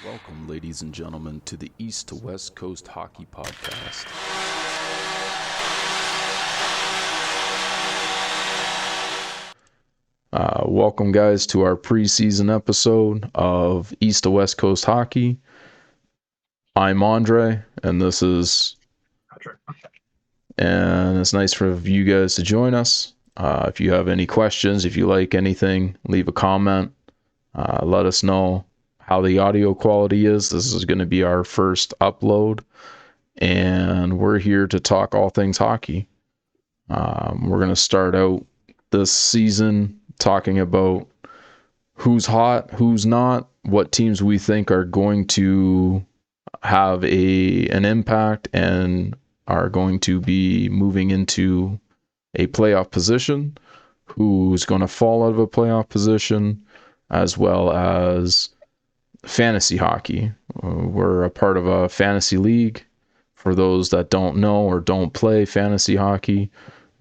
Welcome, ladies and gentlemen, to the East to West Coast Hockey Podcast. Welcome, guys, to our preseason episode of East to West Coast Hockey. I'm Andre, and this is Patrick. And it's nice for you guys to join us. If you have any questions, if you like anything, leave a comment. Let us know how the audio quality is. This is going to be our first upload, and we're here to talk all things hockey. We're going to start out this season talking about who's hot, who's not, what teams we think are going to have an impact and are going to be moving into a playoff position, who's going to fall out of a playoff position, as well as fantasy hockey. We're a part of a fantasy league. For those that don't know or don't play fantasy hockey,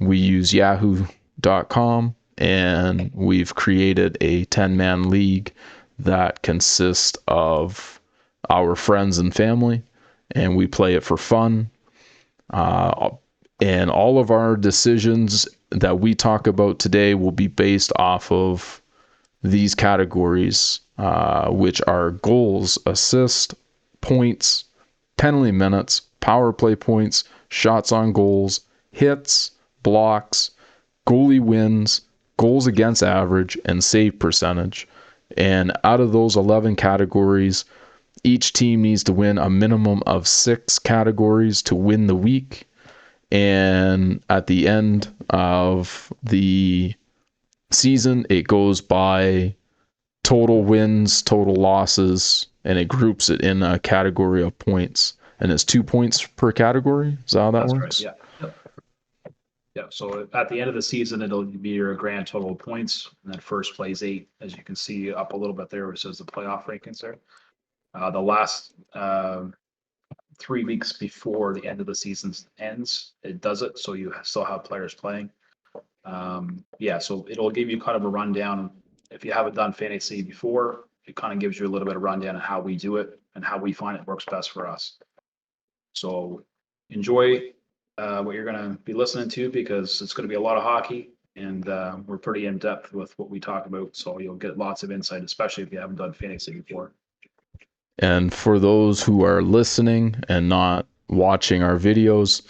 we use yahoo.com, and we've created a 10-man league that consists of our friends and family, and we play it for fun. And all of our decisions that we talk about today will be based off of these categories, which are goals, assists, points, penalty minutes, power play points, shots on goals, hits, blocks, goalie wins, goals against average, and save percentage. And out of those 11 categories, each team needs to win a minimum of 6 categories to win the week. And at the end of the season, it goes by total wins, total losses, and it groups it in a category of points. And it's 2 points per category. Is that how that works? Right. Yeah. So at the end of the season, it'll be your grand total of points, and then first plays 8, as you can see up a little bit there, which says the playoff rankings there. The last 3 weeks before the end of the season ends, it does it, so you still have players playing. So it'll give you kind of a rundown. If you haven't done fantasy before, it kind of gives you a little bit of rundown on how we do it and how we find it works best for us. So enjoy what you're going to be listening to, because it's going to be a lot of hockey, and we're pretty in depth with what we talk about. So you'll get lots of insight, especially if you haven't done fantasy before. And for those who are listening and not watching our videos,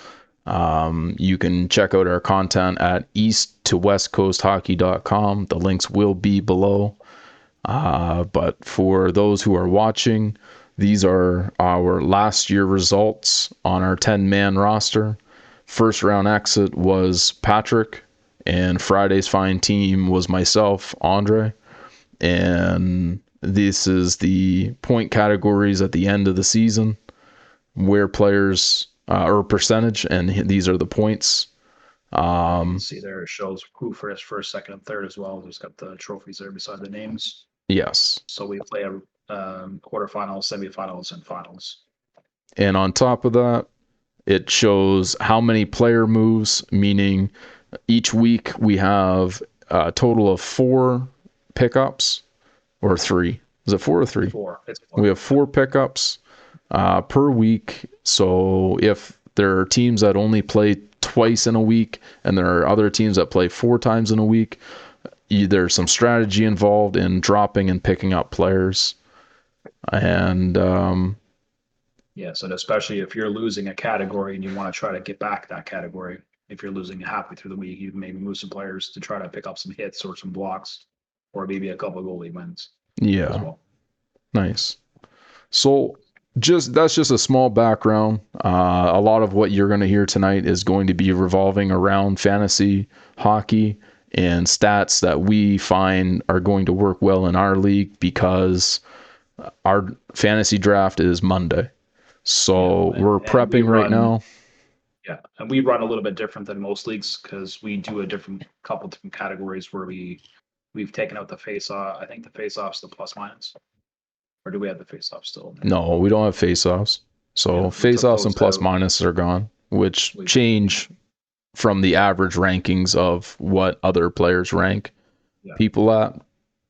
you can check out our content at easttowestcoasthockey.com. The links will be below. But for those who are watching, these are our last year results on our 10-man roster. First round exit was Patrick, and Friday's fine team was myself, Andre. And this is the point categories at the end of the season, where players or percentage, and these are the points. See there, it shows who first, second, and third as well. There's got the trophies there beside the names. Yes. So we play a quarterfinals, semifinals, and finals. And on top of that, it shows how many player moves, meaning each week we have a total of 4 pickups, or 3. Is it 4 or 3? 4. We have 4 pickups per week. So if there are teams that only play twice in a week, and there are other teams that play 4 times in a week, there's some strategy involved in dropping and picking up players. And yes, and especially if you're losing a category and you want to try to get back that category, if you're losing halfway through the week, you can maybe move some players to try to pick up some hits or some blocks, or maybe a couple of goalie wins. Yeah. As well. Nice. So that's just a small background. A lot of what you're going to hear tonight is going to be revolving around fantasy hockey and stats that we find are going to work well in our league, because our fantasy draft is Monday. So we're prepping right now. Yeah, and we run a little bit different than most leagues, because we do a couple different categories where we've taken out the face-off. I think the face-off's the plus minus. Or do we have the face-off still? No, we don't have face-offs. So face-offs and plus minus are gone, which change from the average rankings of what other players rank people at.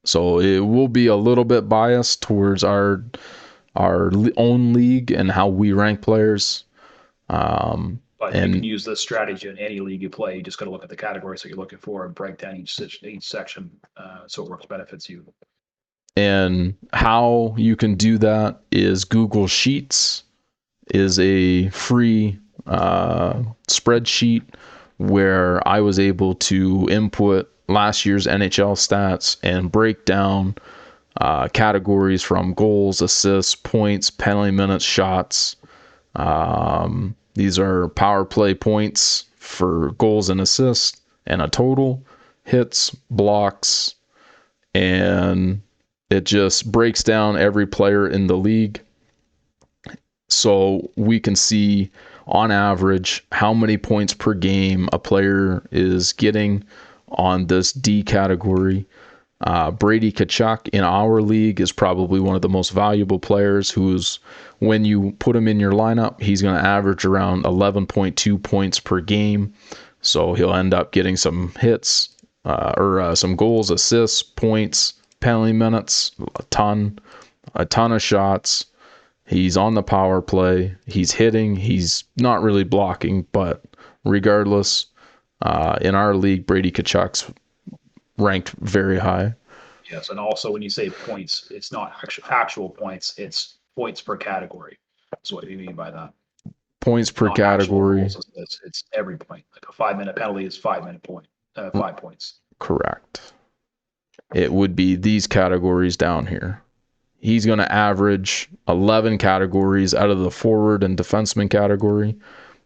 So it will be a little bit biased towards our our own league and how we rank players. But you can And use this strategy in any league you play. You just got to look at the categories that you're looking for and break down each section so it works benefits you. and how you can do that is Google Sheets is a free spreadsheet where I was able to input last year's NHL stats and break down categories from goals, assists, points, penalty minutes, shots. These are power play points for goals and assists and a total, hits, blocks, and it just breaks down every player in the league. So we can see on average how many points per game a player is getting on this D category. Brady Tkachuk in our league is probably one of the most valuable players who's, when you put him in your lineup, he's going to average around 11.2 points per game. So he'll end up getting some hits or some goals, assists, points, penalty minutes, a ton of shots. He's on the power play. He's hitting. He's not really blocking, but regardless, in our league, Brady Tkachuk's ranked very high. Yes, and also when you say points, it's not actual points; it's points per category. That's what you mean by that. Points per Not actual category. goals. It's every point. Like a 5-minute penalty is 5-minute point, 5 points. Correct. It would be these categories down here. He's going to average 11 categories out of the forward and defenseman category.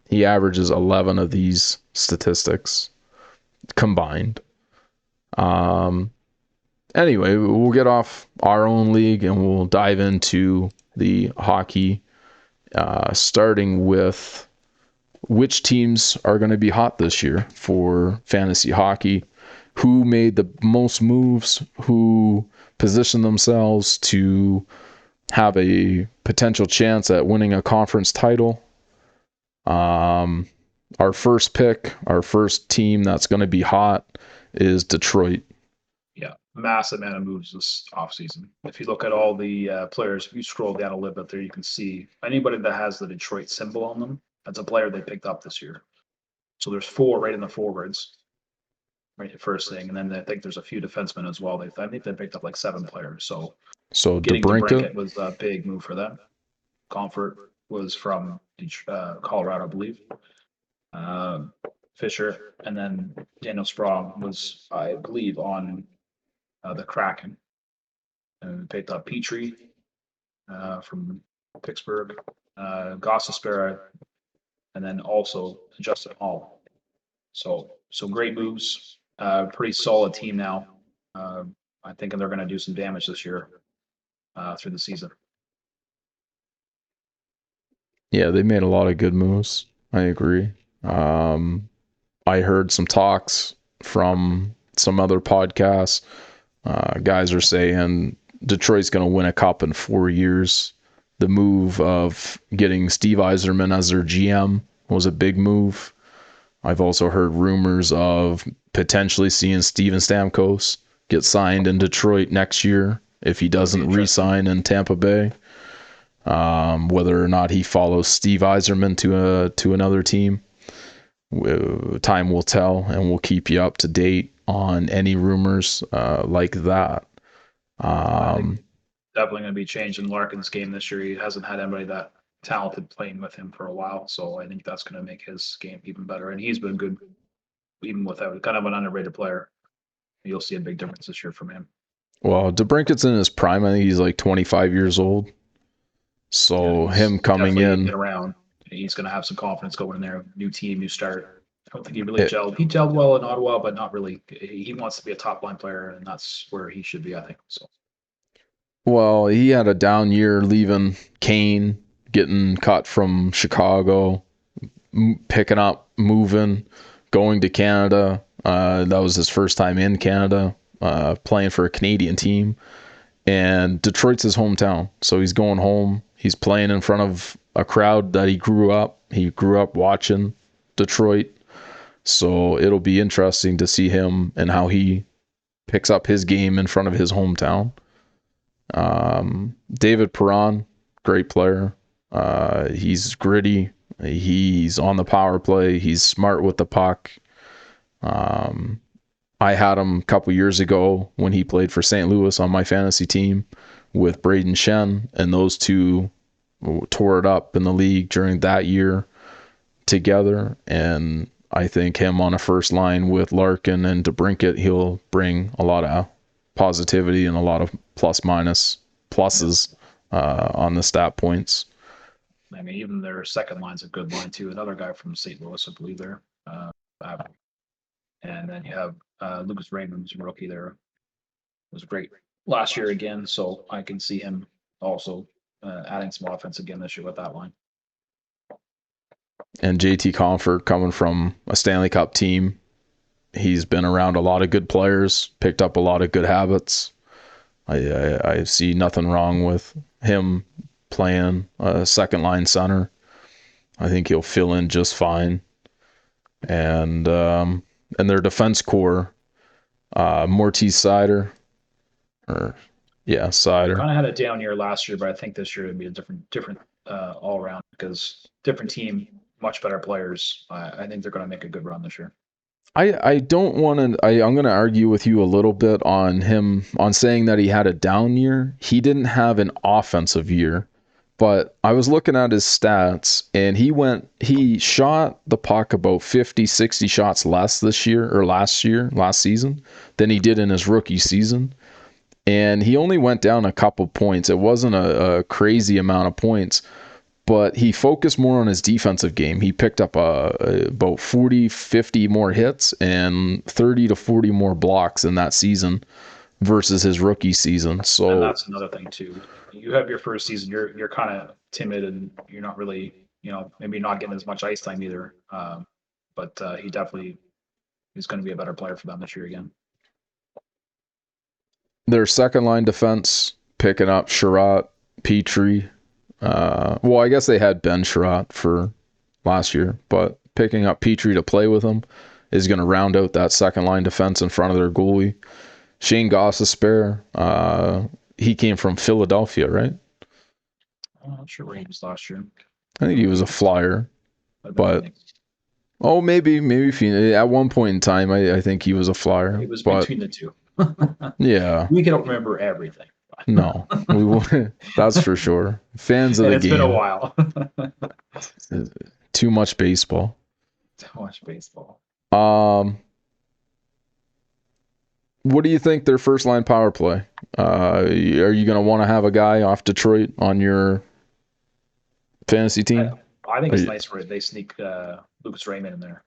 He averages 11 of these statistics combined. Anyway, we'll get off our own league and we'll dive into the hockey, starting with which teams are going to be hot this year for fantasy hockey, who made the most moves, who positioned themselves to have a potential chance at winning a conference title. Our first pick, our first team that's going to be hot is Detroit. Yeah, massive amount of moves this offseason. If you look at all the players, if you scroll down a little bit there, you can see anybody that has the Detroit symbol on them, that's a player they picked up this year. So there's 4 right in the forwards, right? The first thing. And then I think there's a few defensemen as well. I think they picked up like 7 players. So getting DeBrincat was a big move for them. Comfort was from Colorado, I believe. Fisher, and then Daniel Sprong was, I believe, on the Kraken. And picked up Petrie from Pittsburgh, Gossespera, and then also Justin Hall. So great moves. Pretty solid team now. I think they're going to do some damage this year through the season. Yeah, they made a lot of good moves. I agree. I heard some talks from some other podcasts. Guys are saying Detroit's going to win a cup in 4 years. The move of getting Steve Yzerman as their GM was a big move. I've also heard rumors of potentially seeing Steven Stamkos get signed in Detroit next year if he doesn't re-sign in Tampa Bay. Whether or not he follows Steve Yzerman to another team, time will tell, and we'll keep you up to date on any rumors like that. Definitely going to be changing Larkin's game this year. He hasn't had anybody that talented playing with him for a while, so I think that's going to make his game even better. And he's been good even without, kind of an underrated player. You'll see a big difference this year from him. Well, DeBrincat's in his prime. I think he's like 25 years old. So yeah, him coming in around, he's going to have some confidence going in there. New team, new start. I don't think he really gelled. He gelled well in Ottawa, but not really. He wants to be a top line player, and that's where he should be, I think. So. Well, he had a down year leaving Kane, getting cut from Chicago, picking up, moving, going to Canada. That was his first time in Canada, playing for a Canadian team. And Detroit's his hometown. So he's going home. He's playing in front of a crowd that he grew up watching Detroit. So it'll be interesting to see him and how he picks up his game in front of his hometown. David Perron great player. He's gritty. He's on the power play. He's smart with the puck. Um, I had him a couple years ago when he played for St. Louis on my fantasy team with Braden Shen, and those two tore it up in the league during that year together. And I think him on a first line with Larkin and DeBrincat, he'll bring a lot of positivity and a lot of plus minus pluses on the stat points. I mean, even their second line's a good line too. Another guy from St. Louis, I believe there. And then you have Lucas Raymond, who's a rookie there. Was great last year again, so I can see him also adding some offense again this year with that line. And JT Comfort coming from a Stanley Cup team, he's been around a lot of good players, picked up a lot of good habits. I see nothing wrong with him playing a second line center. I think he'll fill in just fine. And their defense core, Mortiz Sider, Sider. Kind of had a down year last year, but I think this year it'd be a different all around because different team, much better players. I think they're going to make a good run this year. I don't want to. I'm going to argue with you a little bit on him on saying that he had a down year. He didn't have an offensive year, but I was looking at his stats and he shot the puck about 50, 60 shots less this year or last season than he did in his rookie season. And he only went down a couple points. It wasn't a crazy amount of points, but he focused more on his defensive game. He picked up about 40, 50 more hits and 30 to 40 more blocks in that season versus his rookie season. So and that's another thing too. You have your first season, you're kind of timid and you're not really, maybe not getting as much ice time either. But he definitely is going to be a better player for them this year again. Their second line defense picking up Sherratt, Petrie. Well, I guess they had Ben Sherratt for last year, but picking up Petrie to play with him is going to round out that second line defense in front of their goalie. Shane Gostisbehere, he came from Philadelphia, right? I'm not sure where he was last year. I think he was a Flyer, but maybe at one point in time, I think he was a Flyer. It was between the two. Yeah, we can remember everything. No, we won't. That's for sure. Fans of the game. It's been a while. Too much baseball. Too much baseball. What do you think their first line power play? Are you going to want to have a guy off Detroit on your fantasy team? I think it's nice where they sneak Lucas Raymond in there.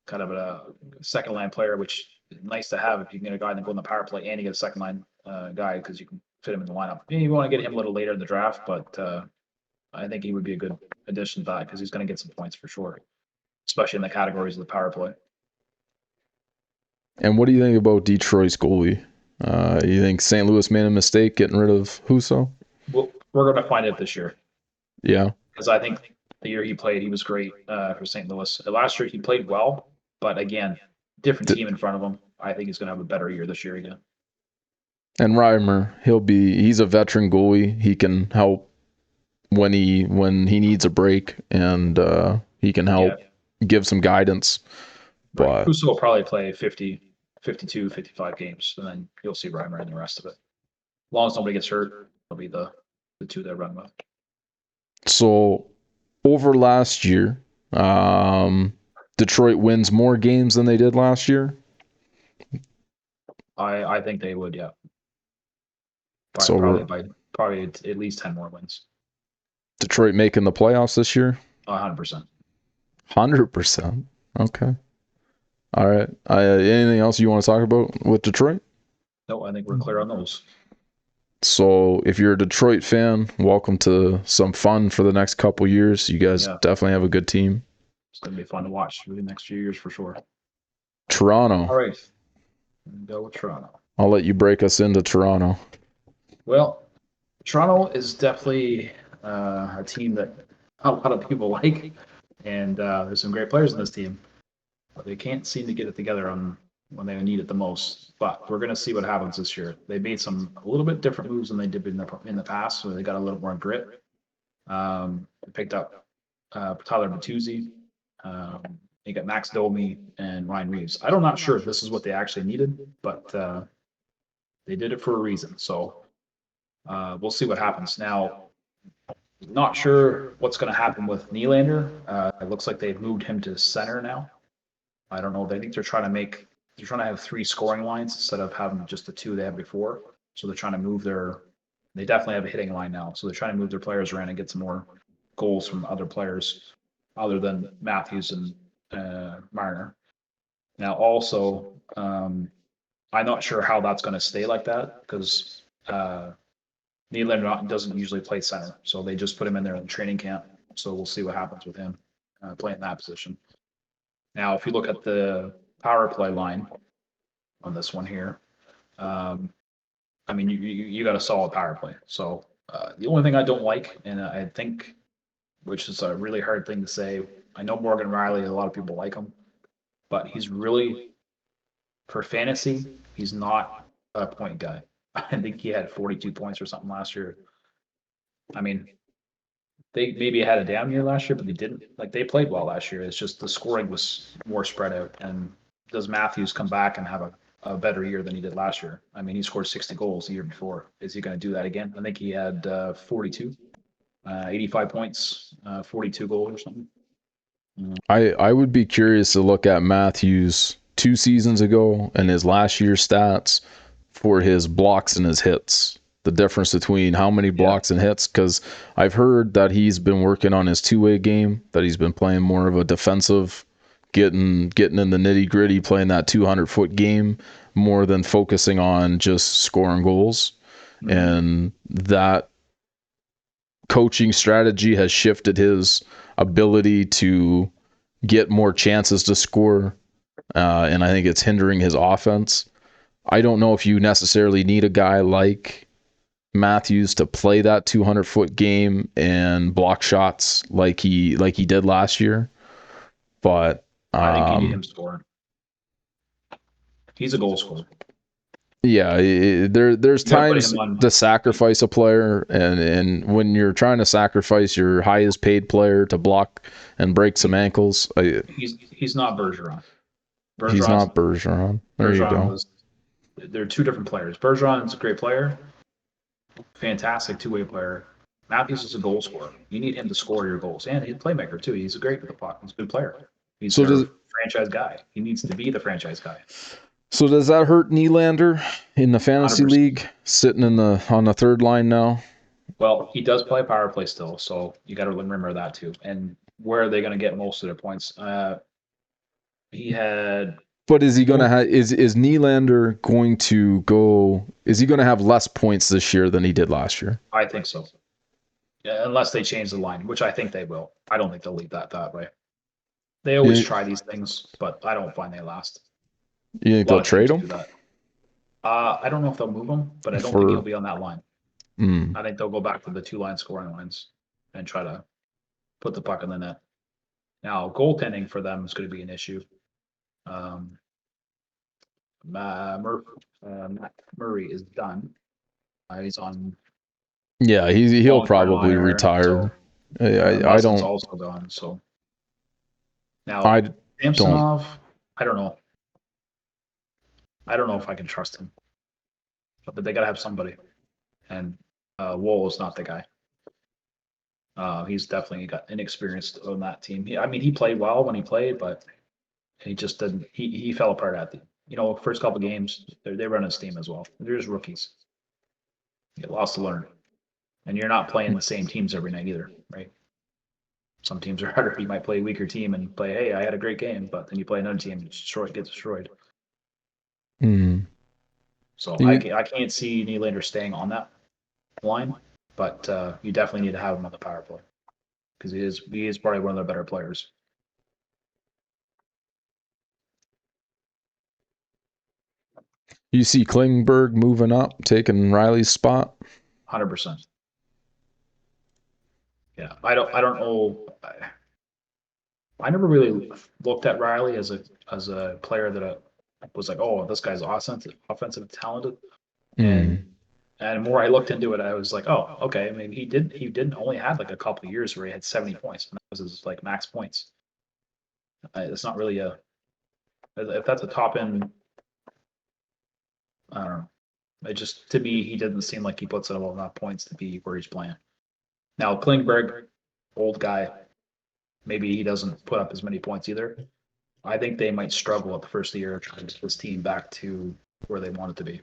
Kind of a second line player, which is nice to have if you can get a guy that go in the power play and you get a second line guy because you can fit him in the lineup. You want to get him a little later in the draft, but I think he would be a good addition to that because he's going to get some points for sure, especially in the categories of the power play. And what do you think about Detroit's goalie? You think St. Louis made a mistake getting rid of Husso? Well, we're going to find it this year. Yeah. Because I think the year he played, he was great for St. Louis. Last year he played well, but again, different team in front of him. I think he's going to have a better year this year again. And Reimer, he's a veteran goalie. He can help when he needs a break, and he can help give some guidance. But Husso will probably play 50, 52, 55 games, and then you'll see Reimer in the rest of it. As long as nobody gets hurt, it'll be the two that run with. So over last year, Detroit wins more games than they did last year. I think they would, yeah. Probably at least 10 more wins. Detroit making the playoffs this year? 100%. 100%. Okay. All right. Anything else you want to talk about with Detroit? No, I think we're clear on those. So if you're a Detroit fan, welcome to some fun for the next couple years. You guys definitely have a good team. It's going to be fun to watch for the next few years for sure. Toronto. All right. Go with Toronto. I'll let you break us into Toronto. Well, Toronto is definitely a team that a lot of people like, and there's some great players in this team, but they can't seem to get it together on when they need it the most. But we're going to see what happens this year. They made a little bit different moves than they did in the past, so they got a little more grit. They picked up Tyler Bertuzzi. They got Max Domi and Ryan Reeves. I'm not sure if this is what they actually needed, but they did it for a reason. So we'll see what happens. Now, not sure what's going to happen with Nylander. It looks like they've moved him to center now. I don't know. I think they're trying to have three scoring lines instead of having just the two they had before. So they're trying to move they definitely have a hitting line now. So they're trying to move their players around and get some more goals from other players other than Matthews and Marner. Now, also, I'm not sure how that's going to stay like that because Nylander doesn't usually play center. So they just put him in there in training camp. So we'll see what happens with him playing that position. Now, if you look at the power play line on this one here, I mean, you got a solid power play. So the only thing I don't like, and I think, which is a really hard thing to say, I know Morgan Riley, a lot of people like him, but he's really, for fantasy, he's not a point guy. I think he had 42 points or something last year. I mean, they maybe had a down year last year, but they didn't. Like they played well last year. It's just the scoring was more spread out. And does Matthews come back and have a better year than he did last year? I mean, he scored 60 goals the year before. Is he going to do that again? I think he had 42, 85 points, 42 goals or something. I would be curious to look at Matthews 2 seasons ago and his last year's stats for his blocks and his hits. The difference between how many blocks and hits, because I've heard that he's been working on his two-way game, that he's been playing more of a defensive, getting in the nitty-gritty, playing that 200-foot game more than focusing on just scoring goals. Mm-hmm. And that coaching strategy has shifted his ability to get more chances to score, and I think it's hindering his offense. I don't know if you necessarily need a guy like Matthews to play that 200-foot game and block shots like he did last year, but I think you need him scoring. He's a goal scorer. Yeah, there's times to sacrifice a player, and when you're trying to sacrifice your highest paid player to block and break some ankles, he's not Bergeron. He's not Bergeron. There you go. They're two different players. Bergeron's a great player, fantastic two-way player. Matthews is a goal scorer. You need him to score your goals, and he's a playmaker too. He's great with the puck. He's a good player. He's a franchise guy. He needs to be the franchise guy. So does that hurt Nylander in the fantasy 100%. League, sitting on the third line now? Well, he does play power play still, so you got to remember that too. And where are they going to get most of their points? He had. But is he going to have? Is Nylander going to go? Is he going to have less points this year than he did last year? I think so. Yeah, unless they change the line, which I think they will. I don't think they'll leave that way. They always try these things, but I don't find they last. You think they'll trade him? I don't know if they'll move him, but I don't think he'll be on that line. I think they'll go back to the two-line scoring lines and try to put the puck in the net. Now, goaltending for them is going to be an issue. Matt Murray is done. He's on. Yeah, he'll probably retire. So, I don't. Also done. So now, Samsonov, I don't know. I don't know if I can trust him, but they got to have somebody. And Wool is not the guy. He's definitely got inexperienced on that team. He played well when he played, but he just didn't. He fell apart at the first couple of games. They run his team as well. They're just rookies. You get lost to learn, and you're not playing the same teams every night either, right? Some teams are harder. You might play a weaker team and play, hey, I had a great game, but then you play another team and gets destroyed. So I can't see Nylander staying on that line, but you definitely need to have him on the power play because he is probably one of their better players. You see Klingberg moving up, taking Riley's spot? 100%. Yeah, I don't know. I never really looked at Riley as a player that was like, oh, this guy's offensive talented. And Mm. and the more I looked into it, I was like, oh, okay. I mean, he didn't only had like a couple of years where he had 70 points, and that was his like max points. It's not really a if that's a top end. I don't know. It just to me, he doesn't seem like he puts up enough points to be where he's playing. Now Klingberg, old guy, maybe he doesn't put up as many points either. I think they might struggle at the first year trying to get this team back to where they want it to be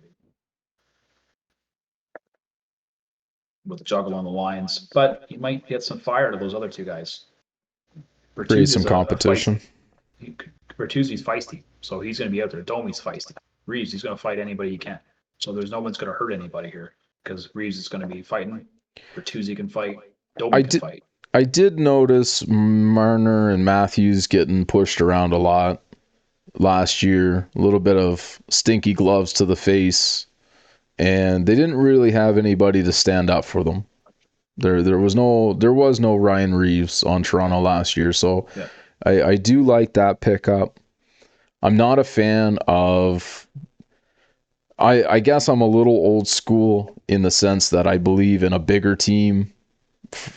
with the juggle on the lines. But you might get some fire to those other two guys. Create Bertuzzi some is a competition. feisty. Bertuzzi's feisty, so he's going to be out there. Domi's feisty. Reeves, he's going to fight anybody he can. So there's no one's going to hurt anybody here because Reeves is going to be fighting. Bertuzzi can fight. I Domi can did fight. I did notice Marner and Matthews getting pushed around a lot last year. A little bit of stinky gloves to the face, and they didn't really have anybody to stand up for them. There was no Ryan Reeves on Toronto last year, so Yeah. I do like that pickup. I'm not a fan of. I guess I'm a little old school in the sense that I believe in a bigger team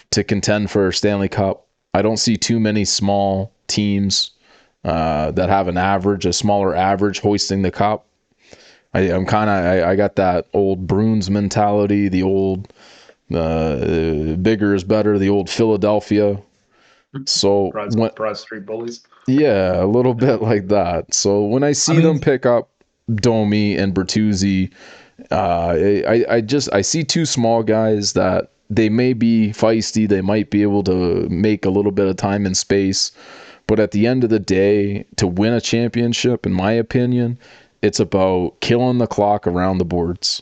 to contend for a Stanley Cup. I don't see too many small teams that have a smaller average hoisting the cup. I got that old Bruins mentality, the old bigger is better, the old Philadelphia. So Broad Street Bullies. yeah, a little bit like that. So when I I see them mean, pick up Domi and Bertuzzi, I see two small guys that they may be feisty. They might be able to make a little bit of time and space, but at the end of the day, to win a championship, in my opinion, it's about killing the clock around the boards.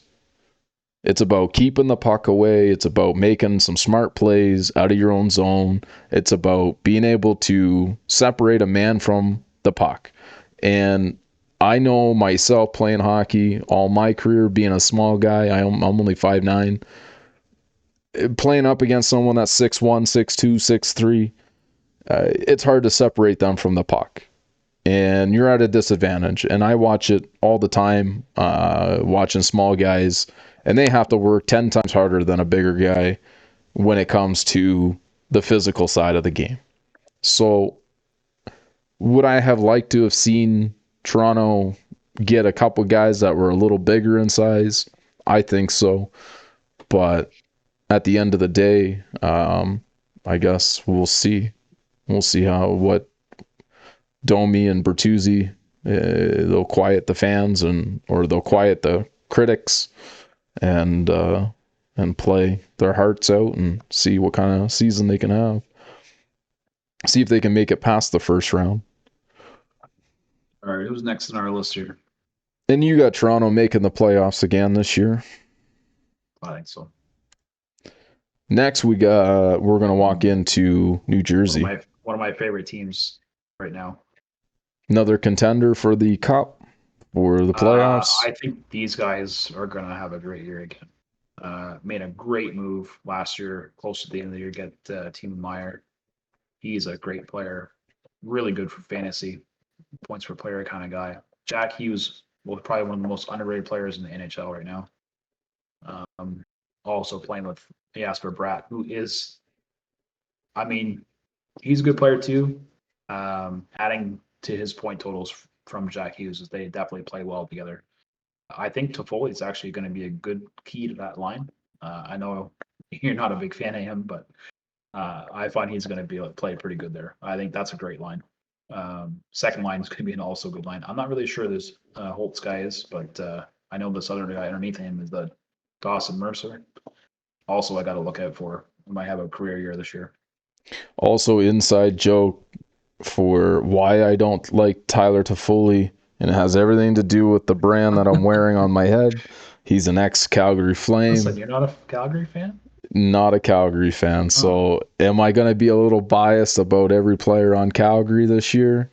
It's about keeping the puck away. It's about making some smart plays out of your own zone. It's about being able to separate a man from the puck. And I know myself playing hockey all my career, being a small guy, I'm only 5'9", playing up against someone that's 6'1", 6'2", 6'3", it's hard to separate them from the puck. And you're at a disadvantage. And I watch it all the time, watching small guys, and they have to work 10 times harder than a bigger guy when it comes to the physical side of the game. So, would I have liked to have seen Toronto get a couple guys that were a little bigger in size? I think so. But at the end of the day, I guess we'll see. We'll see what Domi and Bertuzzi, they'll quiet the fans or they'll quiet the critics and play their hearts out and see what kind of season they can have. See if they can make it past the first round. all right, who's next in our list here? And you got Toronto making the playoffs again this year. I think so. Next, we're gonna walk into New Jersey. One of my favorite teams right now. Another contender for the Cup or the playoffs. I think these guys are going to have a great year again. Made a great move last year, close to the end of the year, get Timo Meier. He's a great player, really good for fantasy, points per player kind of guy. Jack Hughes, probably one of the most underrated players in the NHL right now. Also playing with Jasper Bratt, who is, I mean, he's a good player too. Adding to his point totals from Jack Hughes is they definitely play well together. I think Toffoli is actually going to be a good key to that line. I know you're not a big fan of him, but I find he's going to be play pretty good there. I think that's a great line. Second line is going to be an also good line. I'm not really sure this Holtz guy is, but I know this other guy underneath him is the Dawson Mercer. Also, I got to look out for. He might have a career year this year. Also, inside joke for why I don't like Tyler Toffoli, and it has everything to do with the brand that I'm wearing on my head. He's an ex-Calgary Flame. Listen, you're not a Calgary fan? Not a Calgary fan. So am I going to be a little biased about every player on Calgary this year?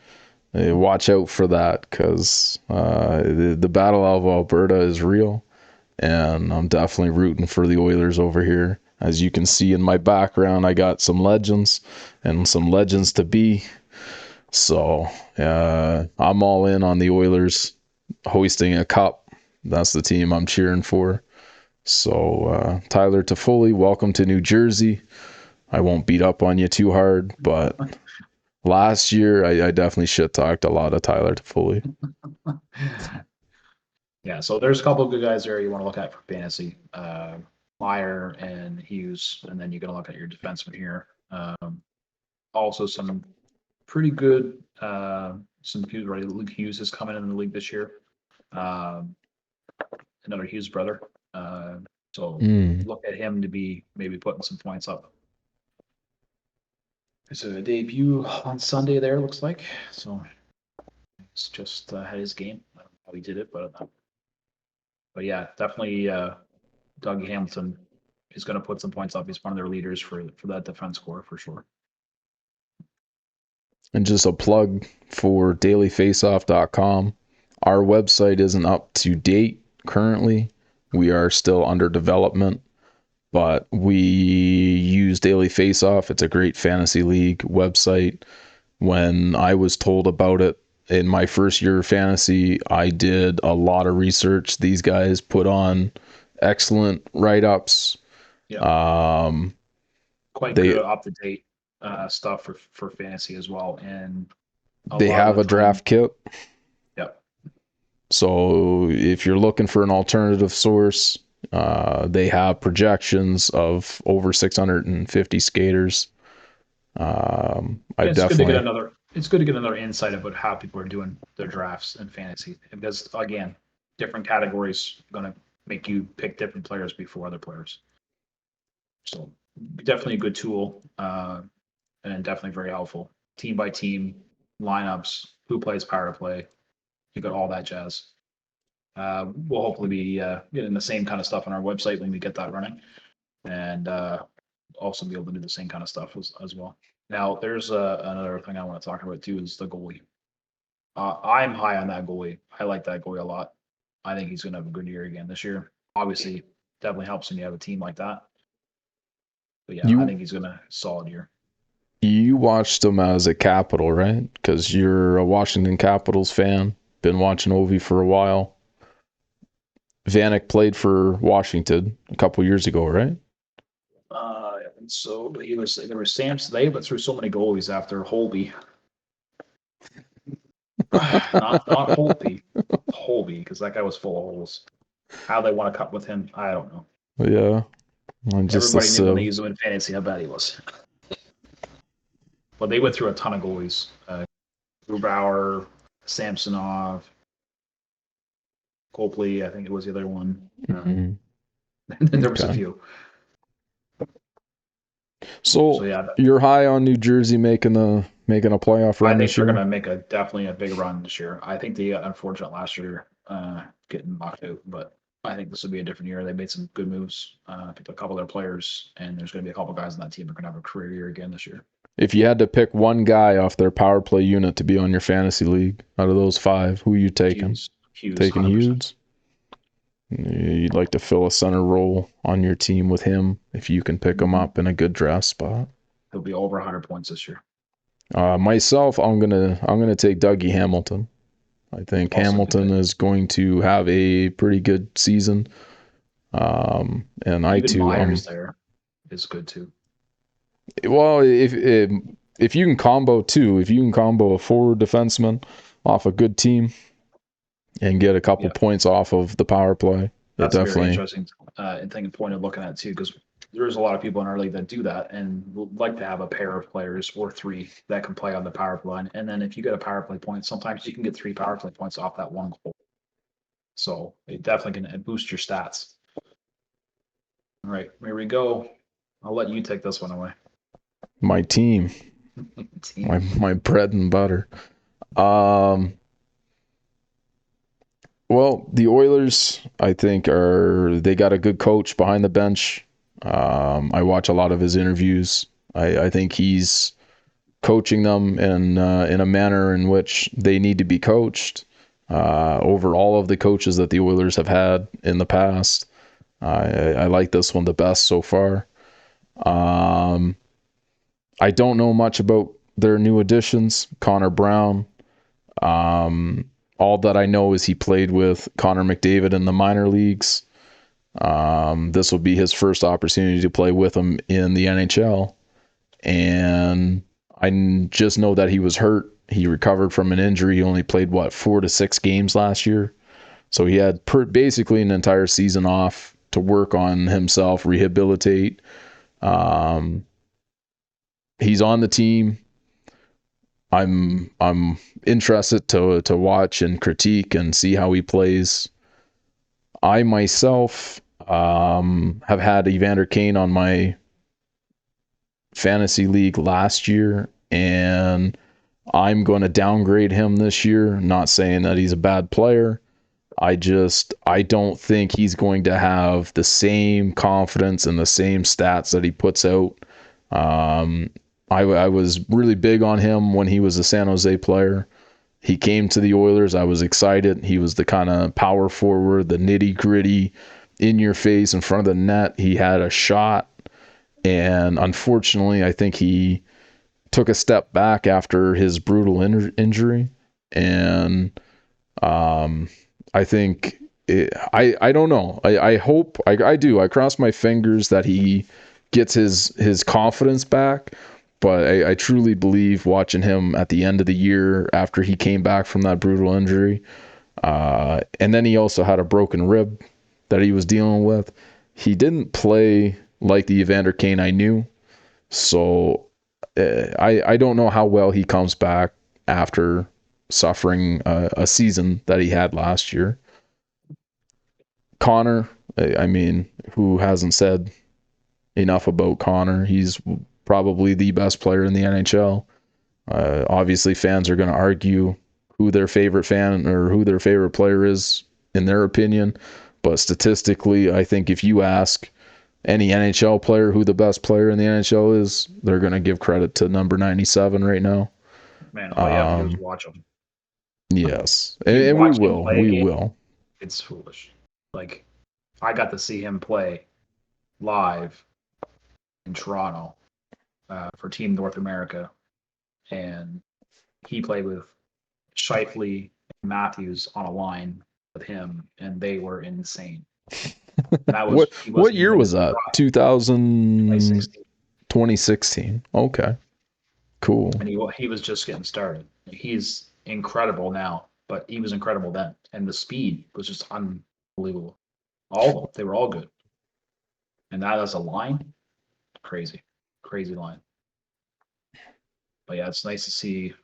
Watch out for that because the Battle of Alberta is real, and I'm definitely rooting for the Oilers over here. As you can see in my background, I got some legends and some legends to be. So I'm all in on the Oilers hosting a cup. That's the team I'm cheering for. So Tyler Toffoli, welcome to New Jersey. I won't beat up on you too hard, but last year I definitely shit talked a lot of Tyler Toffoli. Yeah, so there's a couple of good guys there you want to look at for fantasy. Meyer and Hughes, and then you're going to look at your defenseman here. Also, some pretty good. Some Hughes, right? Luke Hughes is coming in the league this year. Um, another Hughes brother. So Mm. look at him to be maybe putting some points up. It's a debut on Sunday there, looks like. So it's just had his game. I don't know how he did it, but yeah, definitely Dougie Hamilton is going to put some points up. He's one of their leaders for that defense core for sure. And just a plug for dailyfaceoff.com. Our website isn't up to date currently. We are still under development, but we use Daily Faceoff. It's a great fantasy league website. When I was told about it in my first year of fantasy, I did a lot of research. These guys put on excellent write-ups. Yeah, Um, quite they good up to date stuff for fantasy as well. And a they lot of have the a time, draft kit. yep, So if you're looking for an alternative source, they have projections of over 650 skaters. I it's good to get definitely, another. It's good to get another insight about how people are doing their drafts in fantasy because again, different categories are going to make you pick different players before other players. So definitely a good tool and definitely very helpful. Team by team lineups, who plays power play, you got all that jazz. We'll hopefully be getting the same kind of stuff on our website when we get that running, and also be able to do the same kind of stuff as well. Now, there's another thing I want to talk about too is the goalie. I'm high on that goalie. I like that goalie a lot. I think he's going to have a good year again this year. Obviously, definitely helps when you have a team like that. But yeah, I you think he's going to solid year. you watched them as a Capital, right? Because you're a Washington Capitals fan. Been watching Ovi for a while. Vanek played for Washington a couple years ago, right? And so he was there was Samson. They went through so many goalies after Holby. not Holtby, Holby, because that guy was full of holes. How they want to cut with him, I don't know. Yeah, just a Everybody knew when they sieve. used him in fantasy how bad he was. But they went through a ton of goalies. Grubauer, Samsonov, Copley, I think it was the other one. Mm-hmm. And there was a Okay. few. So So yeah, you're high on New Jersey making a playoff I run think this they're going year? to make a definitely a big run this year. I think they got unfortunate last year getting knocked out, but I think this will be a different year. They made some good moves, picked a couple of their players, and there's going to be a couple of guys on that team that are going to have a career year again this year. If you had to pick one guy off their power play unit to be on your fantasy league out of those five, who are you taking? Hughes, Taking 100%. Hughes? You'd like to fill a center role on your team with him if you can pick him Mm-hmm. up in a good draft spot. He'll be over 100 points this year. Myself, I'm gonna take Dougie Hamilton. I think Also a good Hamilton pick. is going to have a pretty good season. And I Even too, Myers there is good too. well, if you can combo two, if you can combo a forward defenseman off a good team and get a couple Yeah, points off of the power play, it that's a very definitely. interesting thing point of looking at too, because there's a lot of people in our league that do that and would like to have a pair of players or three that can play on the power play line. And then if you get a power play point, sometimes you can get three power play points off that one goal. So it definitely can boost your stats. All right, here we go. I'll let you take this one away. My team, my Team. my bread and butter. Um, well, the Oilers, I think, they got a good coach behind the bench. I watch a lot of his interviews. I think he's coaching them in a manner in which they need to be coached. Over all of the coaches that the Oilers have had in the past, I like this one the best so far. Um, I don't know much about their new additions, Connor Brown. Um, All that I know is he played with Connor McDavid in the minor leagues. This will be his first opportunity to play with him in the NHL. And I just know that he was hurt. He recovered from an injury. He only played, 4 to 6 games last year. So he had basically an entire season off to work on himself, rehabilitate. Um, he's on the team. I'm interested to watch and critique and see how he plays. I myself have had Evander Kane on my fantasy league last year, and I'm going to downgrade him this year. Not saying that he's a bad player. I don't think he's going to have the same confidence and the same stats that he puts out. Um, I was really big on him when he was a San Jose player. He came to the Oilers. I was excited. He was the kind of power forward, the nitty gritty, in your face, in front of the net. He had a shot. And unfortunately, I think he took a step back after his brutal injury. And I think I don't know. I hope I do. I cross my fingers that he gets his confidence back. But I truly believe watching him at the end of the year after he came back from that brutal injury, and then he also had a broken rib that he was dealing with. He didn't play like the Evander Kane I knew. So I don't know how well he comes back after suffering a season that he had last year. Connor, I mean, who hasn't said enough about Connor? He's probably the best player in the NHL. Obviously, fans are going to argue who their favorite fan or who their favorite player is in their opinion. But statistically, I think if you ask any NHL player who the best player in the NHL is, they're going to give credit to number 97 right now. Man, all you have to do is watch him. Yes. You And we watch him will. play a We game, will. it's foolish. Like, I got to see him play live in Toronto for Team North America, and he played with Shifley and Matthews on a line with him, and they were insane. That was he What wasn't year even in was the that? draft. 2000, 2016, 2016. Okay. Cool. and he was just getting started. He's incredible now, but he was incredible then, and the speed was just unbelievable. All of them, they were all good, and that as a line, crazy, crazy line. But yeah, it's nice to see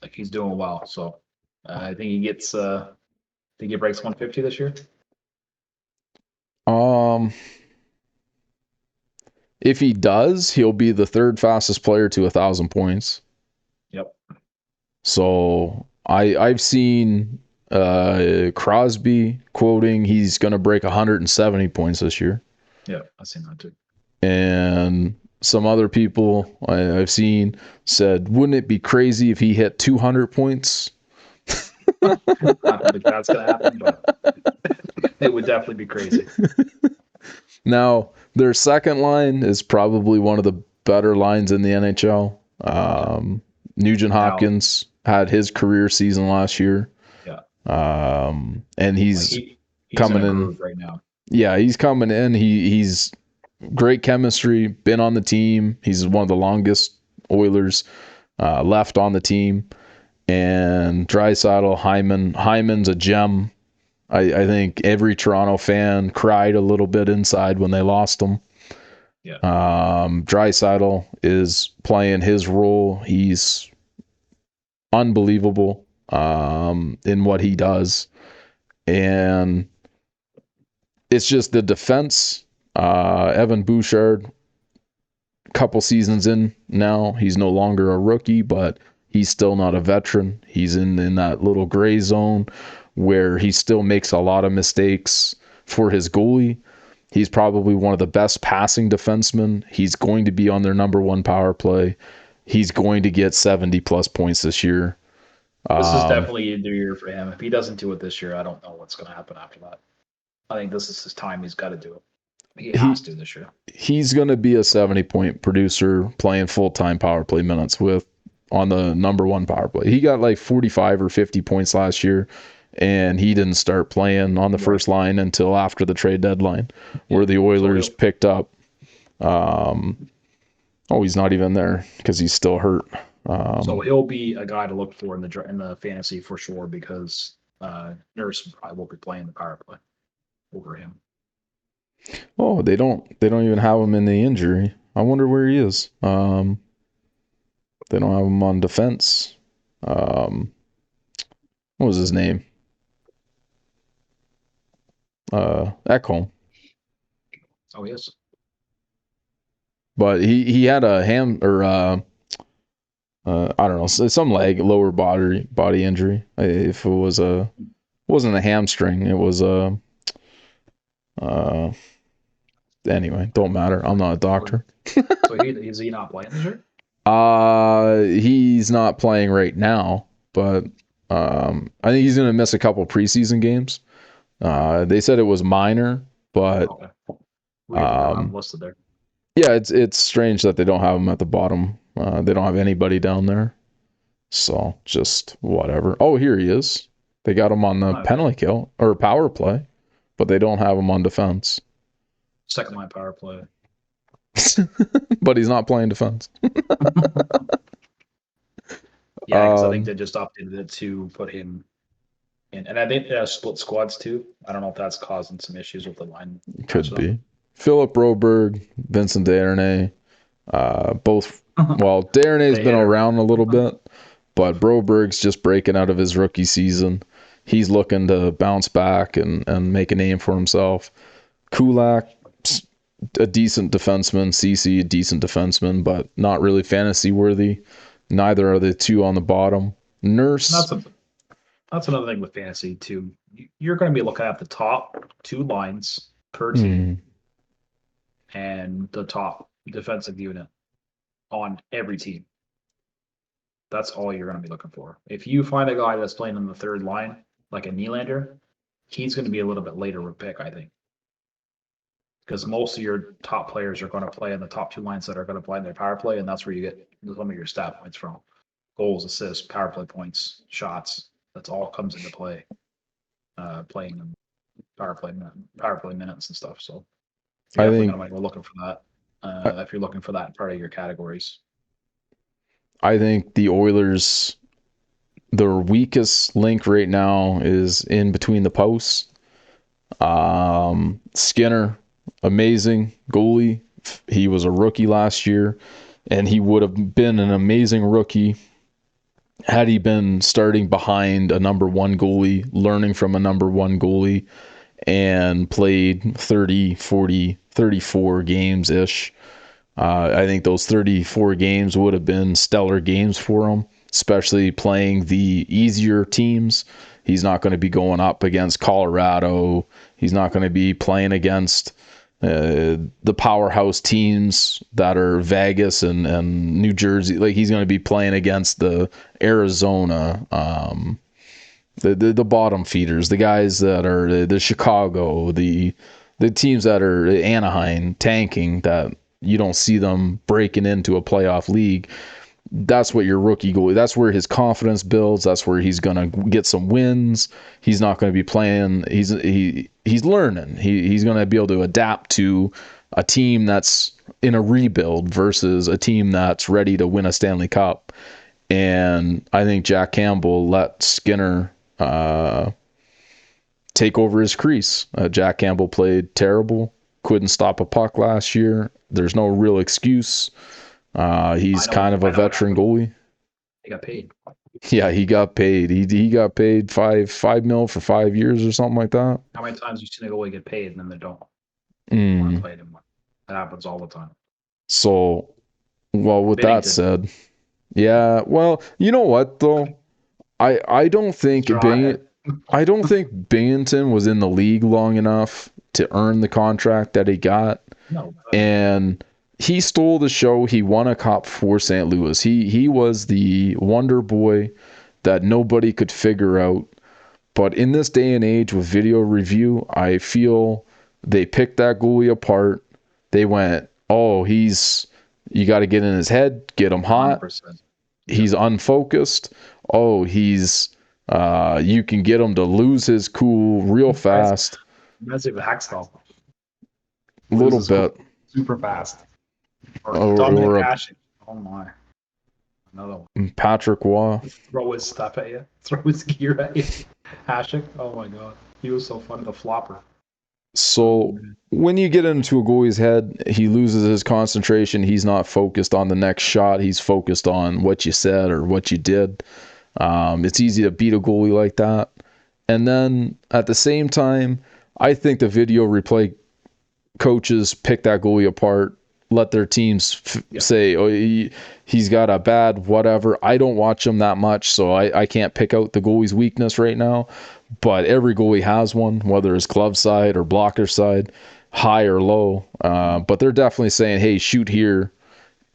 like he's doing well. So I think he gets. Think he breaks 150 this year. Um if he does, he'll be the third fastest player to 1,000 points. Yep. So I've seen Crosby quoting he's going to break 170 points this year, Yeah, I've seen that too. and some other people I've seen said, wouldn't it be crazy if he hit 200 points? I don't think that's gonna happen, but it would definitely be crazy. Now, their second line is probably one of the better lines in the NHL. Nugent Now, Hopkins had his career season last year. yeah, And like he's he's in coming a in. groove right now. Yeah, he's coming in. He's great chemistry, been on the team. He's one of the longest Oilers left on the team. And Draisaitl, Hyman's a gem. I think every Toronto fan cried a little bit inside when they lost him. Yeah, Draisaitl is playing his role. He's unbelievable in what he does. And it's just the defense. Evan Bouchard, couple seasons in now, he's no longer a rookie, but he's still not a veteran. He's in that little gray zone where he still makes a lot of mistakes for his goalie. He's probably one of the best passing defensemen. He's going to be on their number one power play. He's going to get 70 plus points this year. this is definitely a new year for him. If he doesn't do it this year, I don't know what's going to happen after that. I think this is his time. He's got to do it. He has to this year. He's going to be a 70 point producer playing full time power play minutes with on the number one power play. He got like 45 or 50 points last year, and he didn't start playing on the Right. first line until after the trade deadline, where the Oilers picked up. He's not even there because he's still hurt. So he'll be a guy to look for in the fantasy for sure because Nurse probably won't be playing the power play over him. They don't even have him in the injury. I wonder where he is. They don't have him on defense. What was his name? Ekholm. Oh, he is. But he had a ham or I don't know, some lower body injury. If it wasn't a hamstring, it was a anyway, don't matter. I'm not a doctor. So is he not playing this year? He's not playing right now, but I think he's gonna miss a couple preseason games. They said it was minor, but Okay. We don't have him listed there. yeah, it's strange that they don't have him at the bottom. They don't have anybody down there. So just whatever. Oh, here he is. They got him on the penalty kill or power play, but they don't have him on defense. Second line power play. But he's not playing defense. Yeah, because I think they just updated it to put him in, and I think split squads too. I don't know if that's causing some issues with the line. Could be. Philip Broberg, Vincent Desharnais, both. Well, Desharnais' been around a little bit, but Broberg's just breaking out of his rookie season. He's looking to bounce back and make a name for himself. Kulak, a decent defenseman. CC, a decent defenseman, but not really fantasy worthy. Neither are the two on the bottom. Nurse. That's another thing with fantasy too. You're going to be looking at the top two lines per team and the top defensive unit on every team. That's all you're going to be looking for. If you find a guy that's playing on the third line, like a Nylander, he's going to be a little bit later with pick, I think. Because most of your top players are going to play in the top two lines that are going to play in their power play, and that's where you get some of your stat points from. Goals, assists, power play points, shots. That's all comes into play. Playing in power play minutes and stuff. So you're definitely going to be looking for that. If you're looking for that in part of your categories. I think the Oilers, their weakest link right now is in between the posts. Skinner, amazing goalie. He was a rookie last year, and he would have been an amazing rookie had he been starting behind a number one goalie, learning from a number one goalie, and played 30, 40, 34 games-ish. I think those 34 games would have been stellar games for him, especially playing the easier teams. He's not going to be going up against Colorado. He's not going to be playing against the powerhouse teams that are Vegas and New Jersey. Like, he's going to be playing against the Arizona, the bottom feeders, the guys that are the Chicago, the teams that are Anaheim tanking, that you don't see them breaking into a playoff league. That's what your rookie goalie, that's where his confidence builds. That's where he's going to get some wins. He's not going to be playing. He's learning. He's going to be able to adapt to a team that's in a rebuild versus a team that's ready to win a Stanley Cup. And I think Jack Campbell let Skinner take over his crease. Jack Campbell played terrible. Couldn't stop a puck last year. There's no real excuse. He's kind of a veteran goalie. He got paid. Yeah, he got paid. He got paid $5 million for 5 years or something like that. How many times you seen a goalie get paid and then they don't want to play anymore? That happens all the time. So, well, with that said, yeah, well, you know what though? I don't think Binghamton was in the league long enough to earn the contract that he got. No. And he stole the show. He won a cup for St. Louis. He was the wonder boy that nobody could figure out. But in this day and age with video review, I feel they picked that goalie apart. They went, oh, you got to get in his head, get him hot. 100%. he's unfocused. Oh, he's you can get him to lose his cool real fast. Reminds me of Hackstall. A little Loses bit. super fast. Or Dominic Or Hashing. Oh my. Another one. Patrick Waugh. Throw his stuff at you. Throw his gear at you. Hashing. Oh my god. He was so funny. The flopper. So when you get into a goalie's head, he loses his concentration. He's not focused on the next shot. He's focused on what you said or what you did. It's easy to beat a goalie like that. And then at the same time, I think the video replay coaches pick that goalie apart, let their teams say, oh, he's got a bad whatever. I don't watch him that much, so I can't pick out the goalie's weakness right now. But every goalie has one, whether it's glove side or blocker side, high or low. But they're definitely saying, hey, shoot here.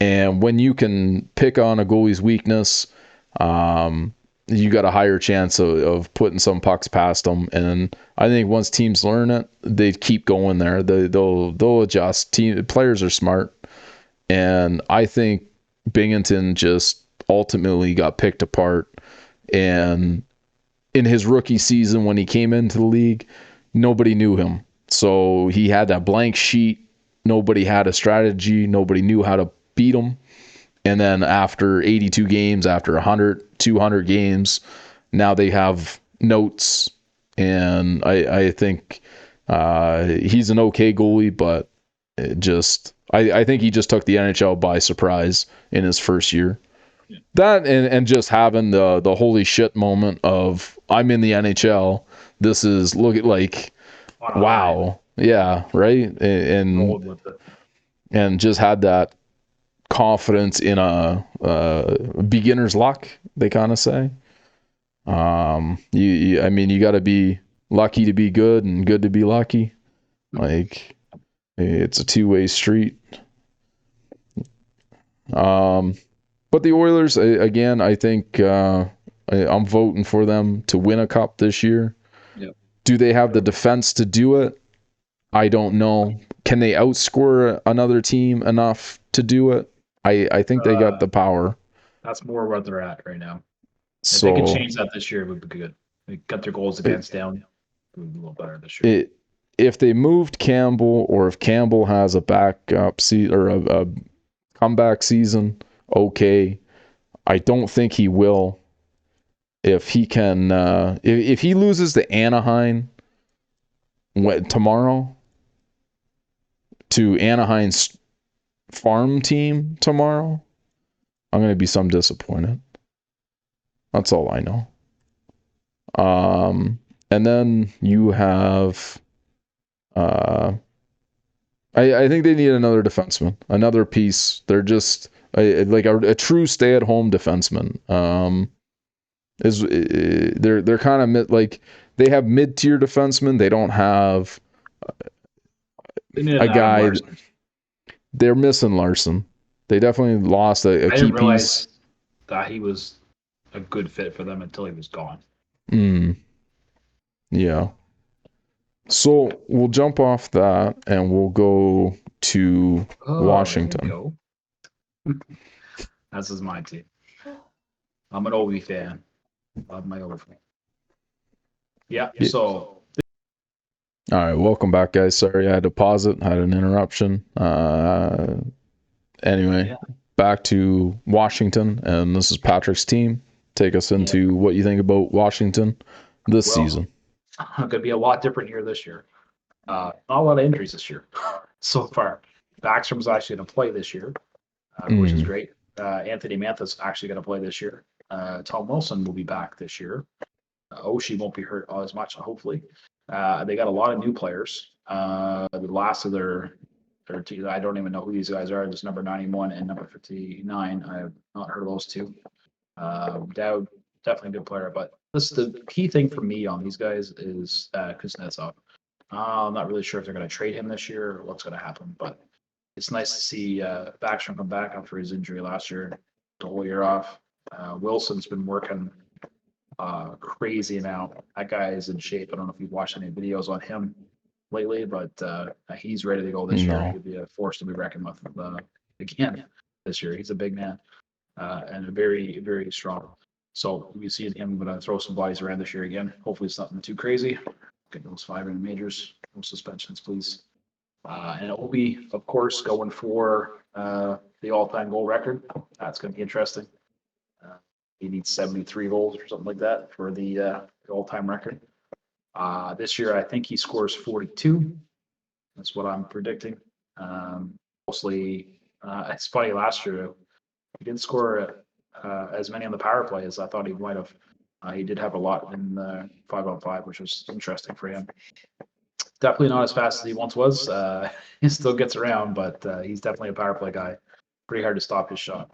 And when you can pick on a goalie's weakness, you got a higher chance of putting some pucks past them. And I think once teams learn it, they keep going there. They'll adjust. Players are smart, and I think Binghamton just ultimately got picked apart. And in his rookie season, when he came into the league, nobody knew him, so he had that blank sheet. Nobody had a strategy. Nobody knew how to beat him. And then after 82 games, after 100, 200 games, now they have notes. And I think he's an okay goalie, but I think he just took the NHL by surprise in his first year. Yeah. That and just having the holy shit moment of I'm in the NHL. This is look at like wow. Yeah, right. And just had that confidence in a beginner's luck, they kind of say. I mean, you got to be lucky to be good and good to be lucky. Like, it's a two-way street. But the Oilers, again, I think I'm voting for them to win a cup this year. Yep. Do they have the defense to do it? I don't know. Can they outscore another team enough to do it? I think they got the power. That's more where they're at right now. If So they can change that this year, it would be good. They got their goals against down. It would be a little better this year. If they moved Campbell, or if Campbell has a backup or a comeback season, okay. I don't think he will. If he can, if he loses to Anaheim tomorrow, to Anaheim's farm team tomorrow, I'm going to be some disappointed. That's all I know. And then you have, I think they need another defenseman, another piece. They're just like a true stay-at-home defenseman. They're kind of like they have mid-tier defensemen. They don't have a guy. They're missing Larson. They definitely lost a key didn't realize piece. That he was a good fit for them until he was gone. Yeah. So we'll jump off that and we'll go to Washington. This is my team. I'm an Ovi fan. Love my Ovi. Yeah. So. All right. Welcome back, guys. Sorry, I had to pause it. I had an interruption. Anyway, back to Washington, and this is Patrick's team. Take us into what you think about Washington this season. It's going to be a lot different here this year. Not a lot of injuries this year so far. Backstrom's actually going to play this year, which is great. Anthony Mantha's actually going to play this year. Tom Wilson will be back this year. Oshie won't be hurt as much, hopefully. They got a lot of new players. The last of their team, I don't even know who these guys are. There's number 91 and number 59. I have not heard of those two. Dowd, definitely a good player, but the key thing for me on these guys is Kuznetsov. I'm not really sure if they're going to trade him this year or what's going to happen, but it's nice to see Backstrom come back after his injury last year, the whole year off. Wilson's been working crazy amount. That guy is in shape. I don't know if you've watched any videos on him lately, but he's ready to go this year. He'll be a force to be reckoned with again this year. He's a big man. and a very, very strong. So we see him going to throw some bodies around this year again. Hopefully, it's nothing too crazy. Get those 5 in the majors. No suspensions, please. And Obi, of course, going for the all-time goal record. That's going to be interesting. He needs 73 goals or something like that for the all-time record. This year, I think he scores 42. That's what I'm predicting. Mostly, it's funny. Last year, he didn't score as many on the power play as I thought he might have. He did have a lot in the 5-on-5, which was interesting for him. Definitely not as fast as he once was. He still gets around, but he's definitely a power play guy. Pretty hard to stop his shot.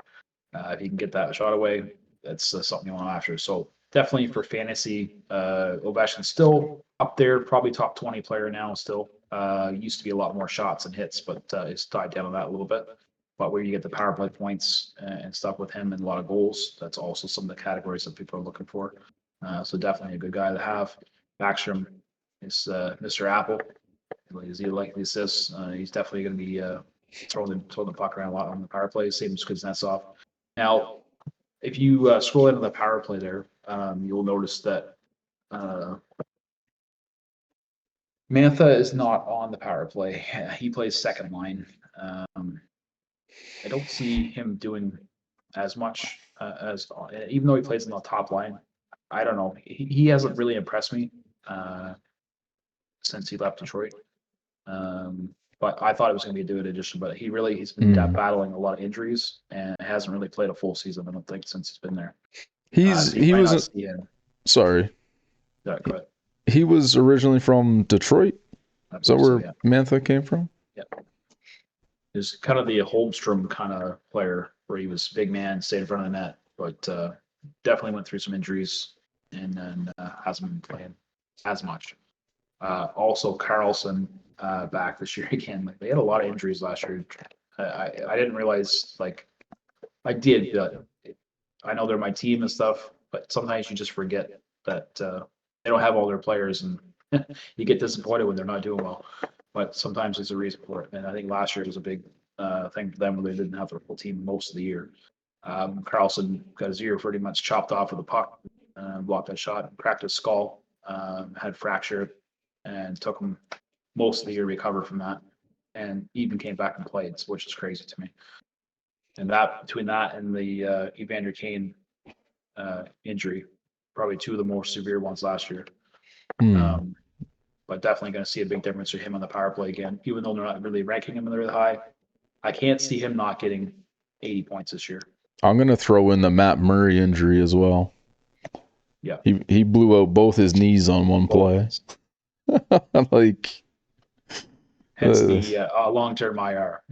If he can get that shot away, that's something you want after. So definitely for fantasy, Ovechkin's still up there, probably top 20 player now still. Used to be a lot more shots and hits, but it's died down on that a little bit. But where you get the power play points and stuff with him and a lot of goals, that's also some of the categories that people are looking for. So definitely a good guy to have. Backstrom is Mr. Apple. Is he like the assists? He's definitely going to be throwing the puck around a lot on the power play. Same as Kuznetsov. Now, if you scroll into the power play there, you'll notice that Mantha is not on the power play. He plays second line. I don't see him doing as much as, even though he plays in the top line. I don't know. He hasn't really impressed me since he left Detroit. But I thought it was going to be a good addition. But he's been battling a lot of injuries and hasn't really played a full season. I don't think since he's been there. He was sorry. Yeah, go ahead. He was originally from Detroit. Is that where yeah. Mantha came from? Yeah. He's kind of the Holmstrom kind of player where he was big man, stayed in front of the net, but definitely went through some injuries and then hasn't been playing as much. Also, Carlson back this year again. Like they had a lot of injuries last year. I didn't realize, like I did, but I know they're my team and stuff, but sometimes you just forget that they don't have all their players, and you get disappointed when they're not doing well. But sometimes there's a reason for it, and I think last year was a big thing for them where they didn't have their full team most of the year. Carlson got his ear pretty much chopped off with a puck, blocked that shot, cracked his skull, had fracture, and took him most of the year to recover from that, and even came back and played, which is crazy to me. And that between that and the Evander Kane injury, probably two of the more severe ones last year. But definitely going to see a big difference for him on the power play again, even though they're not really ranking him really high. I can't see him not getting 80 points this year. I'm going to throw in the Matt Murray injury as well. Yeah. He blew out both his knees on one play. Like, hence the long-term IR.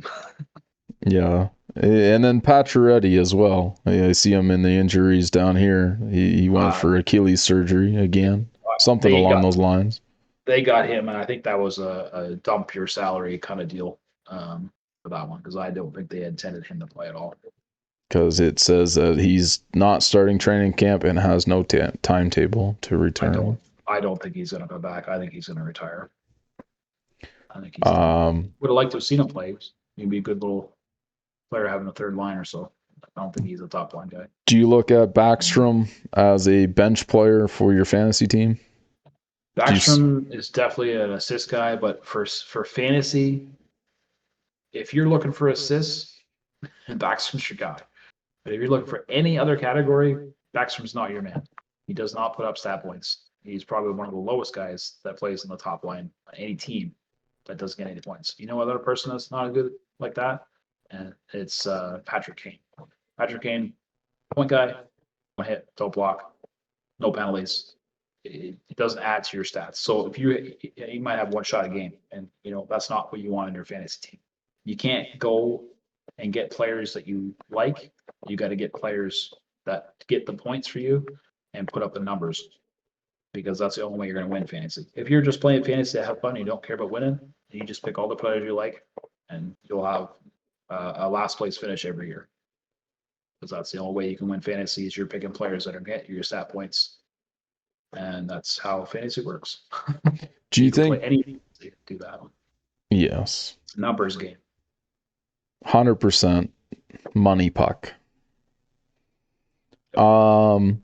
Yeah. And then Pacioretty as well. I see him in the injuries down here. He went for Achilles surgery again. Something along those lines. They got him, and I think that was a dump your salary kind of deal for that one, because I don't think they intended him to play at all. Because it says that he's not starting training camp and has no timetable to return. I don't think he's going to go back. I think he's going to retire. I think he's would have liked to have seen him play. He'd be a good little player having a third line or so. I don't think he's a top line guy. Do you look at Backstrom as a bench player for your fantasy team? Backstrom is definitely an assist guy, but for fantasy, if you're looking for assists, Backstrom's your guy. But if you're looking for any other category, Backstrom's not your man. He does not put up stat points. He's probably one of the lowest guys that plays in the top line on any team that doesn't get any points. You know another person that's not good like that? And it's Patrick Kane. Patrick Kane, point guy, don't hit, don't block, no penalties. It doesn't add to your stats. So if you might have one shot a game, and that's not what you want in your fantasy team. You can't go and get players that you like. You got to get players that get the points for you and put up the numbers, because that's the only way you're going to win fantasy. If you're just playing fantasy to have fun, and you don't care about winning, you just pick all the players you like, and you'll have a last place finish every year. Because that's the only way you can win fantasy is you're picking players that are getting your stat points. And that's how fantasy works. Do you think anything to do that? Yes. Numbers game. 100% money puck. Um,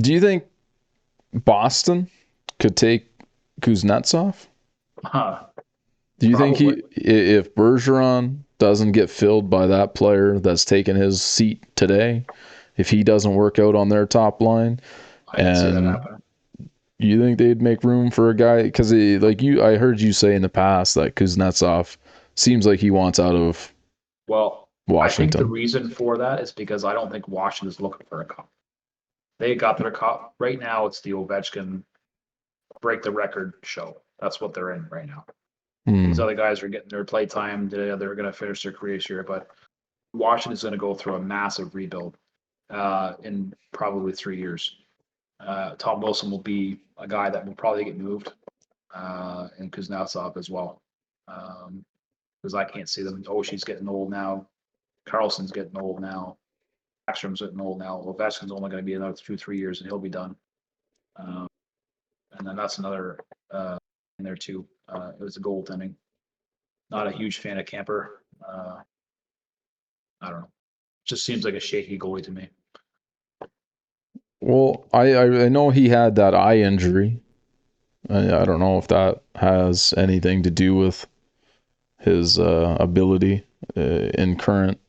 do you think Boston could take Kuznetsov? Huh, Do you think probably. if Bergeron doesn't get filled by that player that's taken his seat today, if he doesn't work out on their top line, I can see that and happening. you think they'd make room for a guy? Because like I heard you say in the past that Kuznetsov seems like he wants out of Well, I think the Washington. reason for that is because I don't think Washington's looking for a cup. They got their cup. Right now, it's the Ovechkin break the record show. That's what they're in right now. These Hmm. other guys are getting their play time. They're going to finish their careers here, but Washington's going to go through a massive rebuild in probably 3 years. Tom Wilson will be a guy that will probably get moved, and Kuznetsov as well. Because I can't see them. Oh, she's getting old now. Carlson's getting old now. Backstrom's getting old now. Ovechkin's only going to be another 2, 3 years, and he'll be done. Um, and then that's another in there too. It was a goaltending. Not a huge fan of Camper. I don't know. Just seems like a shaky goalie to me. Well, I know he had that eye injury. I don't know if that has anything to do with his ability in current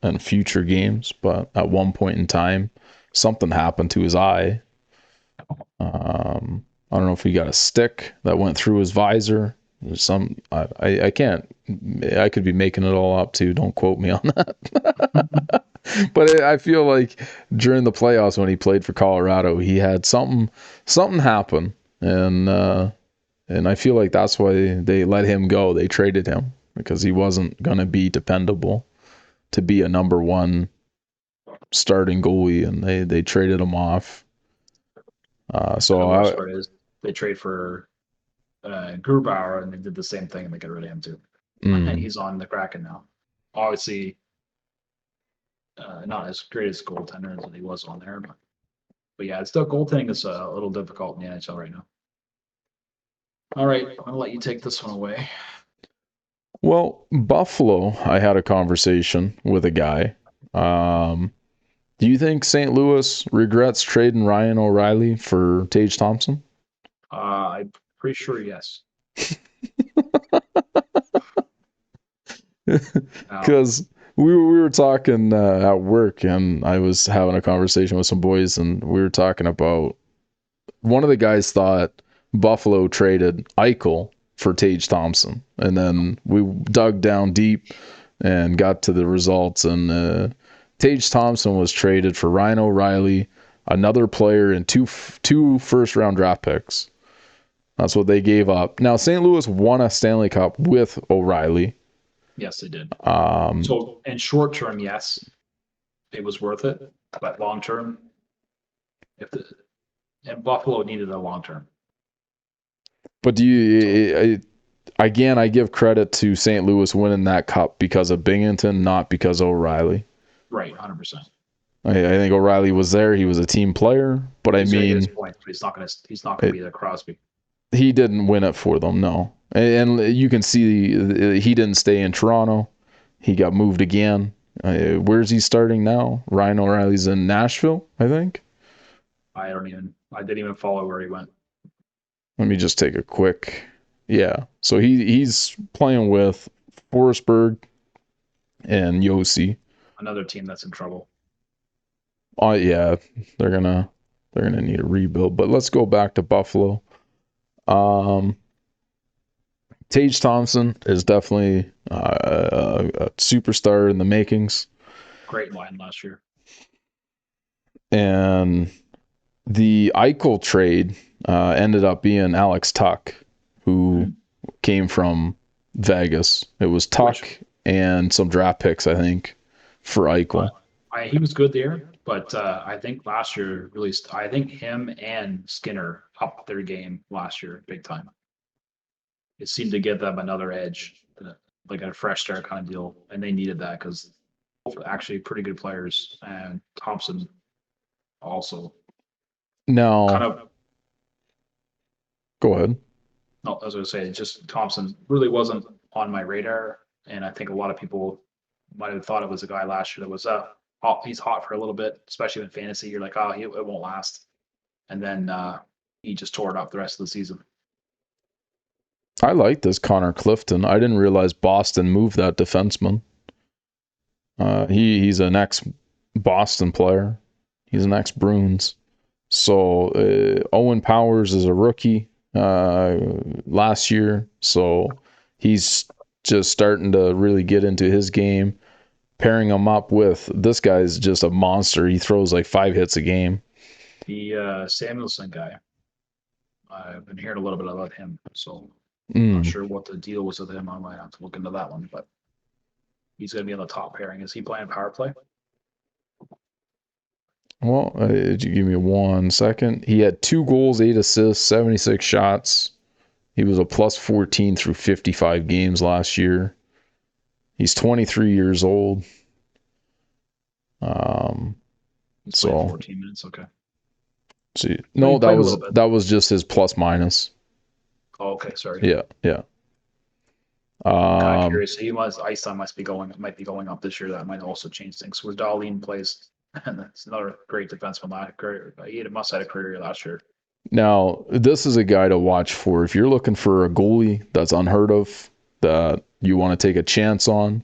and future games, but at one point in time, something happened to his eye. I don't know if he got a stick that went through his visor. Some I can't. I could be making it all up too. Don't quote me on that. But I feel like during the playoffs when he played for Colorado, he had something happen, and I feel like that's why they let him go. They traded him because he wasn't gonna be dependable to be a number one starting goalie, and they traded him off. And the So worst I part is they trade for Grubauer, and they did the same thing, and they got rid of him too. mm, He's on the Kraken now. Obviously, not as great as goaltender as he was on there, but yeah, it's still goaltending is a little difficult in the NHL right now. All right, I'm gonna let you take this one away. well, Buffalo. I had a conversation with a guy. Um, do you think St. Louis regrets trading Ryan O'Reilly for Tage Thompson? I'm pretty sure yes. Now, Because we were talking at work, and I was having a conversation with some boys, and we were talking about one of the guys thought Buffalo traded Eichel for Tage Thompson, and then we dug down deep and got to the results. And Tage Thompson was traded for Ryan O'Reilly, another player, and two first round draft picks. That's what they gave up. Now St. Louis won a Stanley Cup with O'Reilly. yes, they did. Um, So in short term, yes, it was worth it, but long term, if the and Buffalo needed a long term. but do So you? Again, I give credit to St. Louis winning that cup because of Binghamton, not because of O'Reilly. right, 100%. I think O'Reilly was there. He was a team player, but I He's gonna get his mean, points, but he's not gonna it, be the Crosby. he didn't win it for them. No, and you can see he didn't stay in Toronto. He got moved again. Where's he starting now? Ryan O'Reilly's in Nashville, I think. I didn't even follow where he went. Let me just take a quick. Yeah, so he's playing with Forsberg and Yossi. Another team that's in trouble. Oh yeah, they're gonna they're gonna need a rebuild. But let's go back to Buffalo. Um, Tage Thompson is definitely a superstar in the makings, Great line last year. and the Eichel trade ended up being Alex Tuck, who Mm-hmm. came from Vegas. It was Which Tuck and some draft picks, I think, for Eichel. he was good there, but I think last year really, I think him and Skinner upped their game last year big time. It seemed to give them another edge, like a fresh start kind of deal, and they needed that because actually pretty good players, and Thompson also kind Now, of. go ahead. No, I was going to say just Thompson really wasn't on my radar, and I think a lot of people might have thought it was a guy last year that was up. he's hot for a little bit, especially in fantasy. You're like, oh, it won't last, and then he just tore it up the rest of the season. I like this Connor Clifton. I didn't realize Boston moved that defenseman. He's an ex-Boston player. He's an ex-Bruins. So Owen Powers is a rookie last year. So he's just starting to really get into his game. Pairing him up with this guy's just a monster. He throws like 5 hits a game. The Samuelson guy. I've been hearing a little bit about him, so I'm not sure what the deal was with him. I might have to look into that one, but he's going to be in the top pairing. Is he playing power play? Well, did you give me 1 second? He had 2 goals, 8 assists, 76 shots. He was a plus 14 through 55 games last year. He's 23 years old. He's playing 14 minutes. Okay. See, no, that was just his plus minus. Oh, okay, sorry. Yeah. I'm kind of curious. Ice time might be going up this year. That might also change things. Where Dahlin plays, and that's another great defenseman. He must have had a career last year. Now, this is a guy to watch for. If you're looking for a goalie that's unheard of, that you want to take a chance on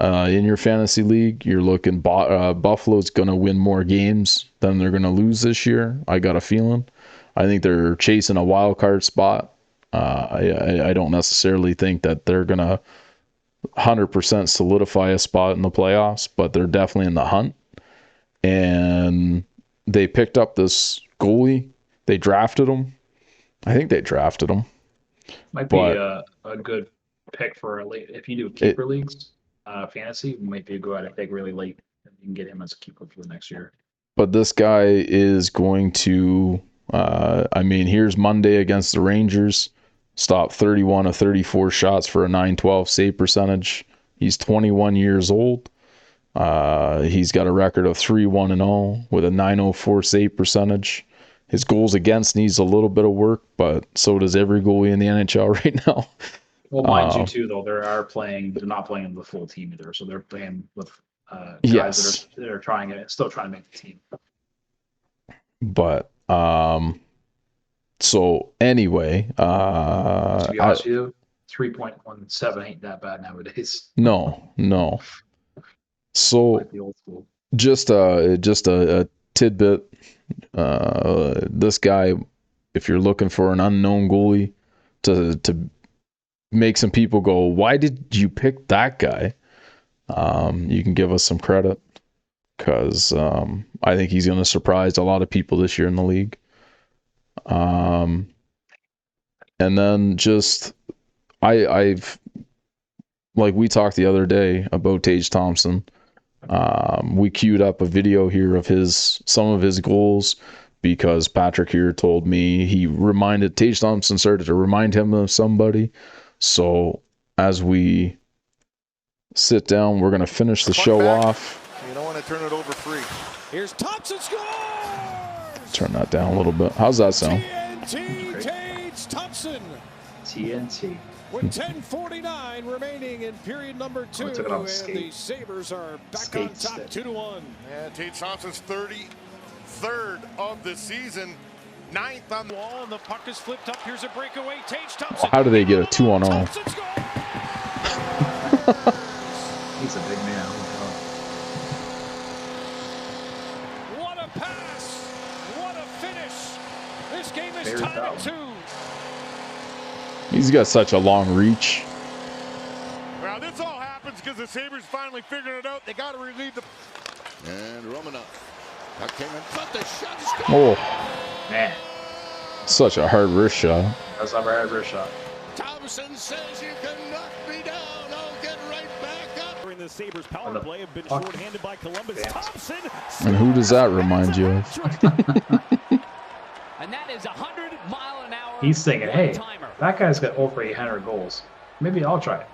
in your fantasy league, you're looking Buffalo's going to win more games than they're going to lose this year. I got a feeling. I think they're chasing a wild card spot. I don't necessarily think that they're going to 100% solidify a spot in the playoffs, but they're definitely in the hunt. And they picked up this goalie. They drafted him. I think they drafted him. Might be a good pick for if you do keeper leagues, fantasy might be a good pick really late. You can get him as a keeper for the next year. But this guy is going to. Here's Monday against the Rangers. Stopped 31 of 34 shots for a .912 save percentage. He's 21 years old. He's got a record of 3-1-0 with a .904 save percentage. His goals against needs a little bit of work, but so does every goalie in the NHL right now. Well, mind you, too, though, they're not playing the full team either, so they're playing with guys that are still trying to make the team. But so anyway, to be honest with you, 3.17 ain't that bad nowadays. No. So just a tidbit. This guy, if you're looking for an unknown goalie to make some people go, why did you pick that guy? You can give us some credit, because I think he's going to surprise a lot of people this year in the league. And then just I've like we talked the other day about Tage Thompson. We queued up a video here of some of his goals, because Patrick here told me Tage Thompson started to remind him of somebody. So as we sit down, we're going to finish the show off. You don't want to turn it over free. Here's Thompson scores! Turn that down a little bit. How's that sound? TNT Tage Thompson. TNT. With 10:49 remaining in period number 2, and the Sabres are back on top 2-1. Yeah, Tage Thompson's 33rd of the season, 9th on the wall, and the puck is flipped up. Here's a breakaway. Tage Thompson. How do they get a 2-on-0? He's a big man. What a pass! What a finish! This game is tied at 2. He's got such a long reach. Well, this all happens because the Sabres finally figured it out. They got to relieve the. And Romanov. Puck came in front. The shot is gone. Oh, man. Such a hard wrist shot. That's not a hard wrist shot. Thompson says you can knock me down. I'll get right back up. The Sabres power play have been shorthanded by Columbus. Thompson. And who does that remind you of? And that is 100-mile-an-hour. He's thinking, hey, that guy's got over 800 goals. Maybe I'll try it.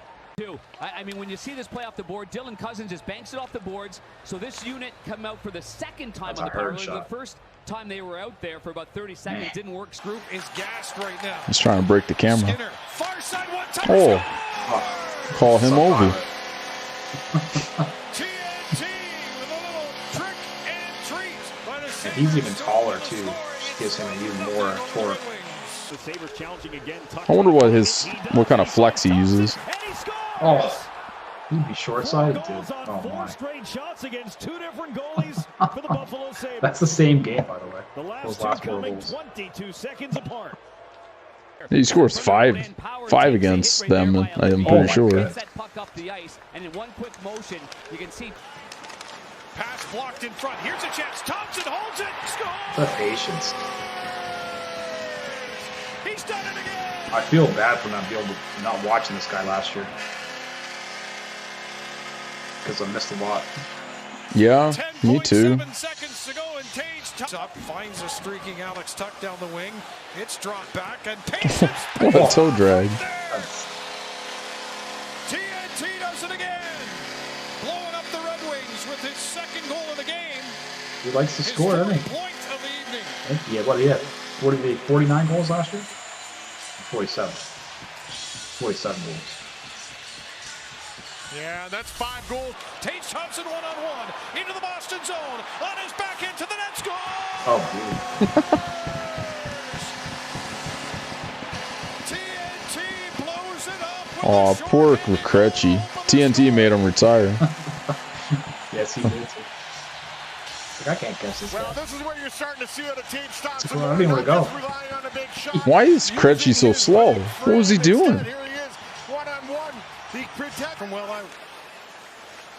I mean, when you see this play off the board, Dylan Cousins just banks it off the boards. So this unit come out for the second time on the power play. The first time they were out there for about 30 seconds, didn't work. Scroop is gassed right now. He's trying to break the camera. Skinner, far side, call him over. TNT with a little And he's even taller too, which gives him even more torque. I wonder what kind of flex he uses. Oh, he'd be short-sided too. Oh my. That's the same game, by the way. Those last 4 goals. He scores five against them, I'm pretty sure. And in one quick motion, you can see. Pass blocked in front. Here's a chance. Thompson holds it. Scores! The patience. He's done it again. I feel bad for not watching this guy last year because I missed a lot. Yeah, me too. 10.7 seconds to go, and Tage up, finds a streaking Alex Tuck down the wing. It's dropped back, and Pacers. What a toe drag. TNT does it again. Blowing up the Red Wings with his second goal of the game. He likes to score, doesn't he? Point of the evening. Yeah, what he had? 49 goals last year? 47. 47 goals. Yeah, that's 5 goals. Tage Thompson one-on-one into the Boston zone. On his back into the net, score! Oh, dude. TNT blows it up. Aw, poor Krejci. TNT made him retire. Yes, he did too. Like, I can't catch this guy. Well, this is where you're starting to see how the team stops. I don't even want to go. Why is Krejci so slow? What was he doing? Here he is, one-on-one. He protects from well out.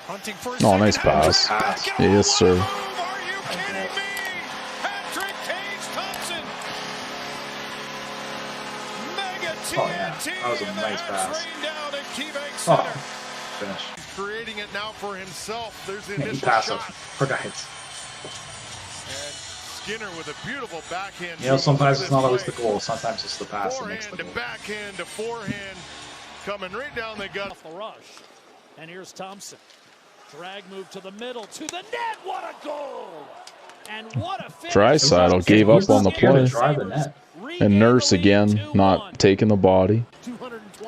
Hunting first. Oh, nice pass. Yes, sir. Are you kidding me? Patrick Tage Thompson. Mega TNT. Oh, yeah. That was a and the nice Habs pass. rain down at KeyBank Oh, Center. finish. Creating it now for himself. There's the Yeah, he initial passed shot. up. For guys. And Skinner with a beautiful backhand. You know, sometimes it's not always the goal. Sometimes it's the pass that makes Forehand the to goal. backhand to forehand. Coming right down the gut. Off the rush. And here's Thompson. Drag move to the middle, to the net. What a goal! And what a finish. Draisaitl gave up on the play. Drive the net. And Nurse again, not taking the body.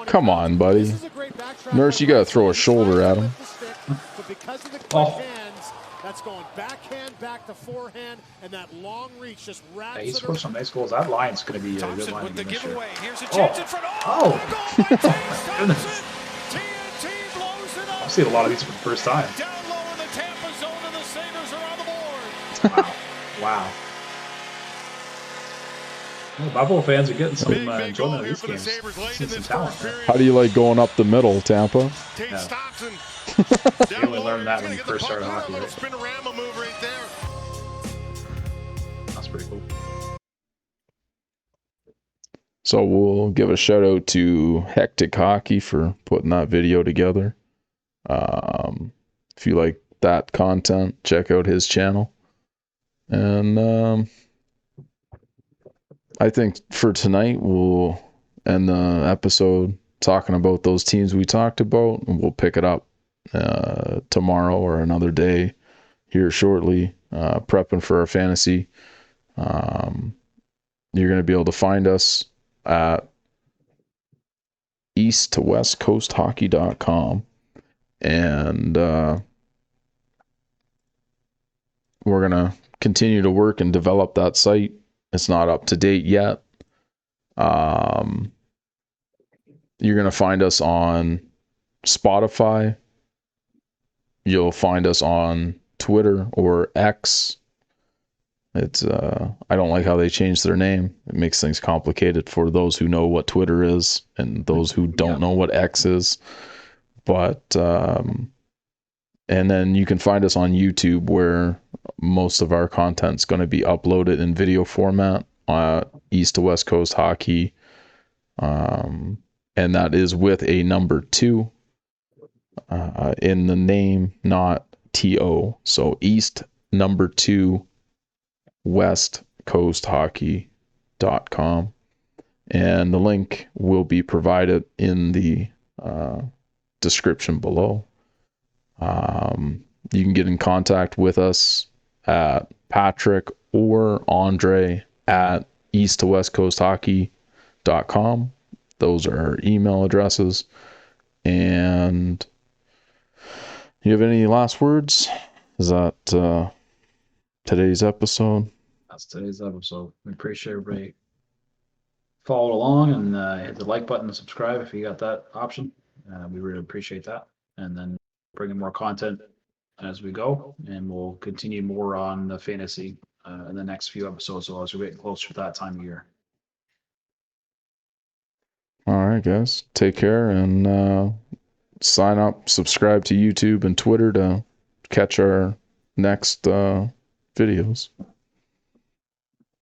Come on, buddy. Nurse, you gotta throw a shoulder at him. But because of the quick Oh. hands, that's going backhand, back to forehand, and that long reach just wraps Yeah, he it scored around. some nice goals. That line's going to be a good Thompson line with the again this year. giveaway. Here's a chance in front. Oh. Goal by Tage Thompson. TNT blows it up. I've seen a lot of these for the first time. Down low in the Tampa zone, and the Sabres are on the board. Wow. Wow. Well, Buffalo fans are getting some Big goal enjoyment of here these for the games. Sabres late See in some this talent first there. period. How do you like going up the middle, Tampa? Tage Yeah. Thompson. You only learned that when you first started hockey, A little right? spinorama move right there. That's pretty cool. So we'll give a shout out to Hectic Hockey for putting that video together. If you like that content, check out his channel. And I think for tonight we'll end the episode talking about those teams we talked about, and we'll pick it up tomorrow or another day here shortly, prepping for our fantasy. You're going to be able to find us at east-to-west-coast-hockey.com, and we're going to continue to work and develop that site. It's not up to date yet. You're going to find us on Spotify. You'll find us on Twitter or X. It's I don't like how they changed their name. It makes things complicated for those who know what Twitter is and those who don't know what X is. But and then you can find us on YouTube, where most of our content's going to be uploaded in video format, East to West Coast Hockey. And that is with a number 2 in the name, not TO. So East number 2 westcoasthockey.com, and the link will be provided in the description below. You can get in contact with us at Patrick or Andre at east-to-westcoasthockey.com. Those are our email addresses. And you have any last words? Is that today's episode. That's today's episode. We appreciate everybody following along and hit the like button and subscribe if you got that option. We really appreciate that. And then bringing more content as we go, and we'll continue more on the fantasy in the next few episodes as we're getting closer to that time of year. All right, guys. Take care and sign up, subscribe to YouTube and Twitter to catch our next videos.